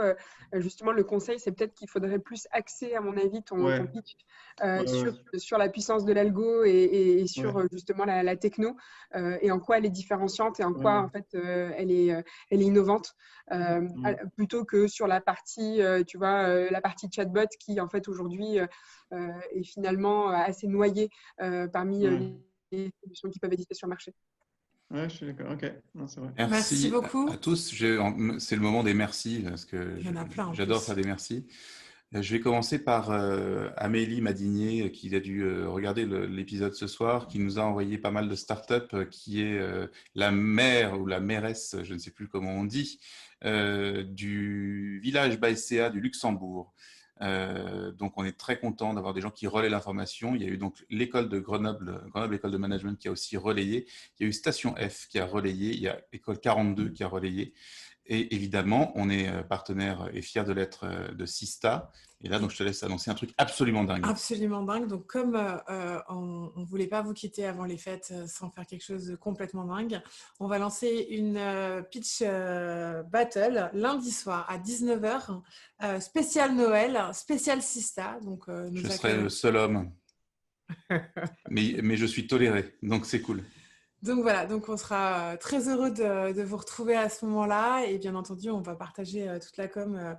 justement, le conseil, c'est peut-être qu'il faudrait plus axer, à mon avis, ton pitch sur la puissance de l'algo et sur justement la techno et en quoi elle est différenciante et en quoi en fait elle est innovante, plutôt que sur la partie, la partie chatbot qui en fait aujourd'hui est finalement assez noyée parmi les solutions qui peuvent exister sur le marché. Ouais, je suis d'accord. Ok, non, c'est vrai. Merci beaucoup. À tous. C'est le moment des merci parce que j'adore faire des merci. Je vais commencer par Amélie Madinier qui a dû regarder l'épisode ce soir, qui nous a envoyé pas mal de startups, qui est la mère ou la mairesse, je ne sais plus comment on dit, du village Baïséa du Luxembourg. Donc, on est très content d'avoir des gens qui relaient l'information. Il y a eu donc l'école de Grenoble, Grenoble École de Management qui a aussi relayé. Il y a eu Station F qui a relayé. Il y a École 42 qui a relayé. Et évidemment, on est partenaire et fier de l'être de Sista. Et là, donc, je te laisse annoncer un truc absolument dingue. Absolument dingue. Donc, comme on ne voulait pas vous quitter avant les fêtes sans faire quelque chose de complètement dingue, on va lancer une pitch battle lundi soir à 19h, spécial Noël, spécial Sista. Donc, je serai le seul homme, mais je suis toléré, donc c'est cool. Donc voilà, donc on sera très heureux de vous retrouver à ce moment-là et bien entendu, on va partager toute la com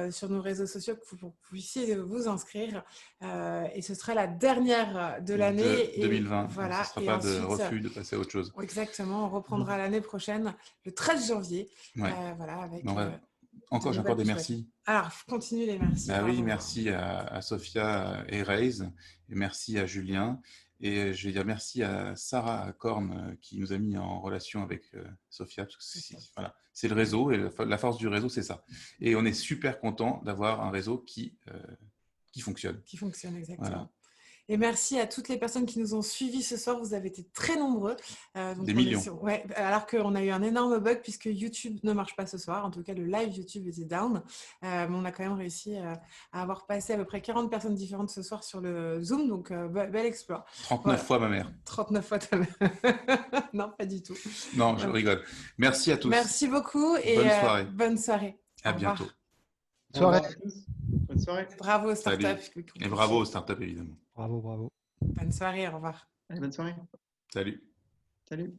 sur nos réseaux sociaux pour que vous puissiez vous inscrire et ce sera la dernière de l'année. 2020, voilà, ce ne sera pas de refus de passer à autre chose. Exactement, on reprendra l'année prochaine, le 13 janvier. Ouais. Voilà, avec, encore, j'ai encore des merci. Alors, continue les merci. Bah oui, merci à Sophia et Raise, et merci à Julien. Et je vais dire merci à Sarah Korn qui nous a mis en relation avec Sophia, parce que voilà, c'est le réseau, et la force du réseau, c'est ça. Et on est super content d'avoir un réseau qui fonctionne. Qui fonctionne, exactement. Voilà. Et merci à toutes les personnes qui nous ont suivis ce soir. Vous avez été très nombreux. Donc des millions. Ouais, alors qu'on a eu un énorme bug puisque YouTube ne marche pas ce soir. En tout cas, le live YouTube était down. Mais on a quand même réussi à avoir passé à peu près 40 personnes différentes ce soir sur le Zoom. Donc, bel exploit. 39 fois ma mère. 39 fois ta mère. Non, pas du tout. Non, je rigole. Merci à tous. Merci beaucoup et bonne soirée. Bonne soirée. À bientôt. Soirée. Bonne soirée. Bravo aux startups. Et bravo aux startups, évidemment. Bravo, bravo. Bonne soirée, au revoir. Allez, bonne soirée. Salut. Salut.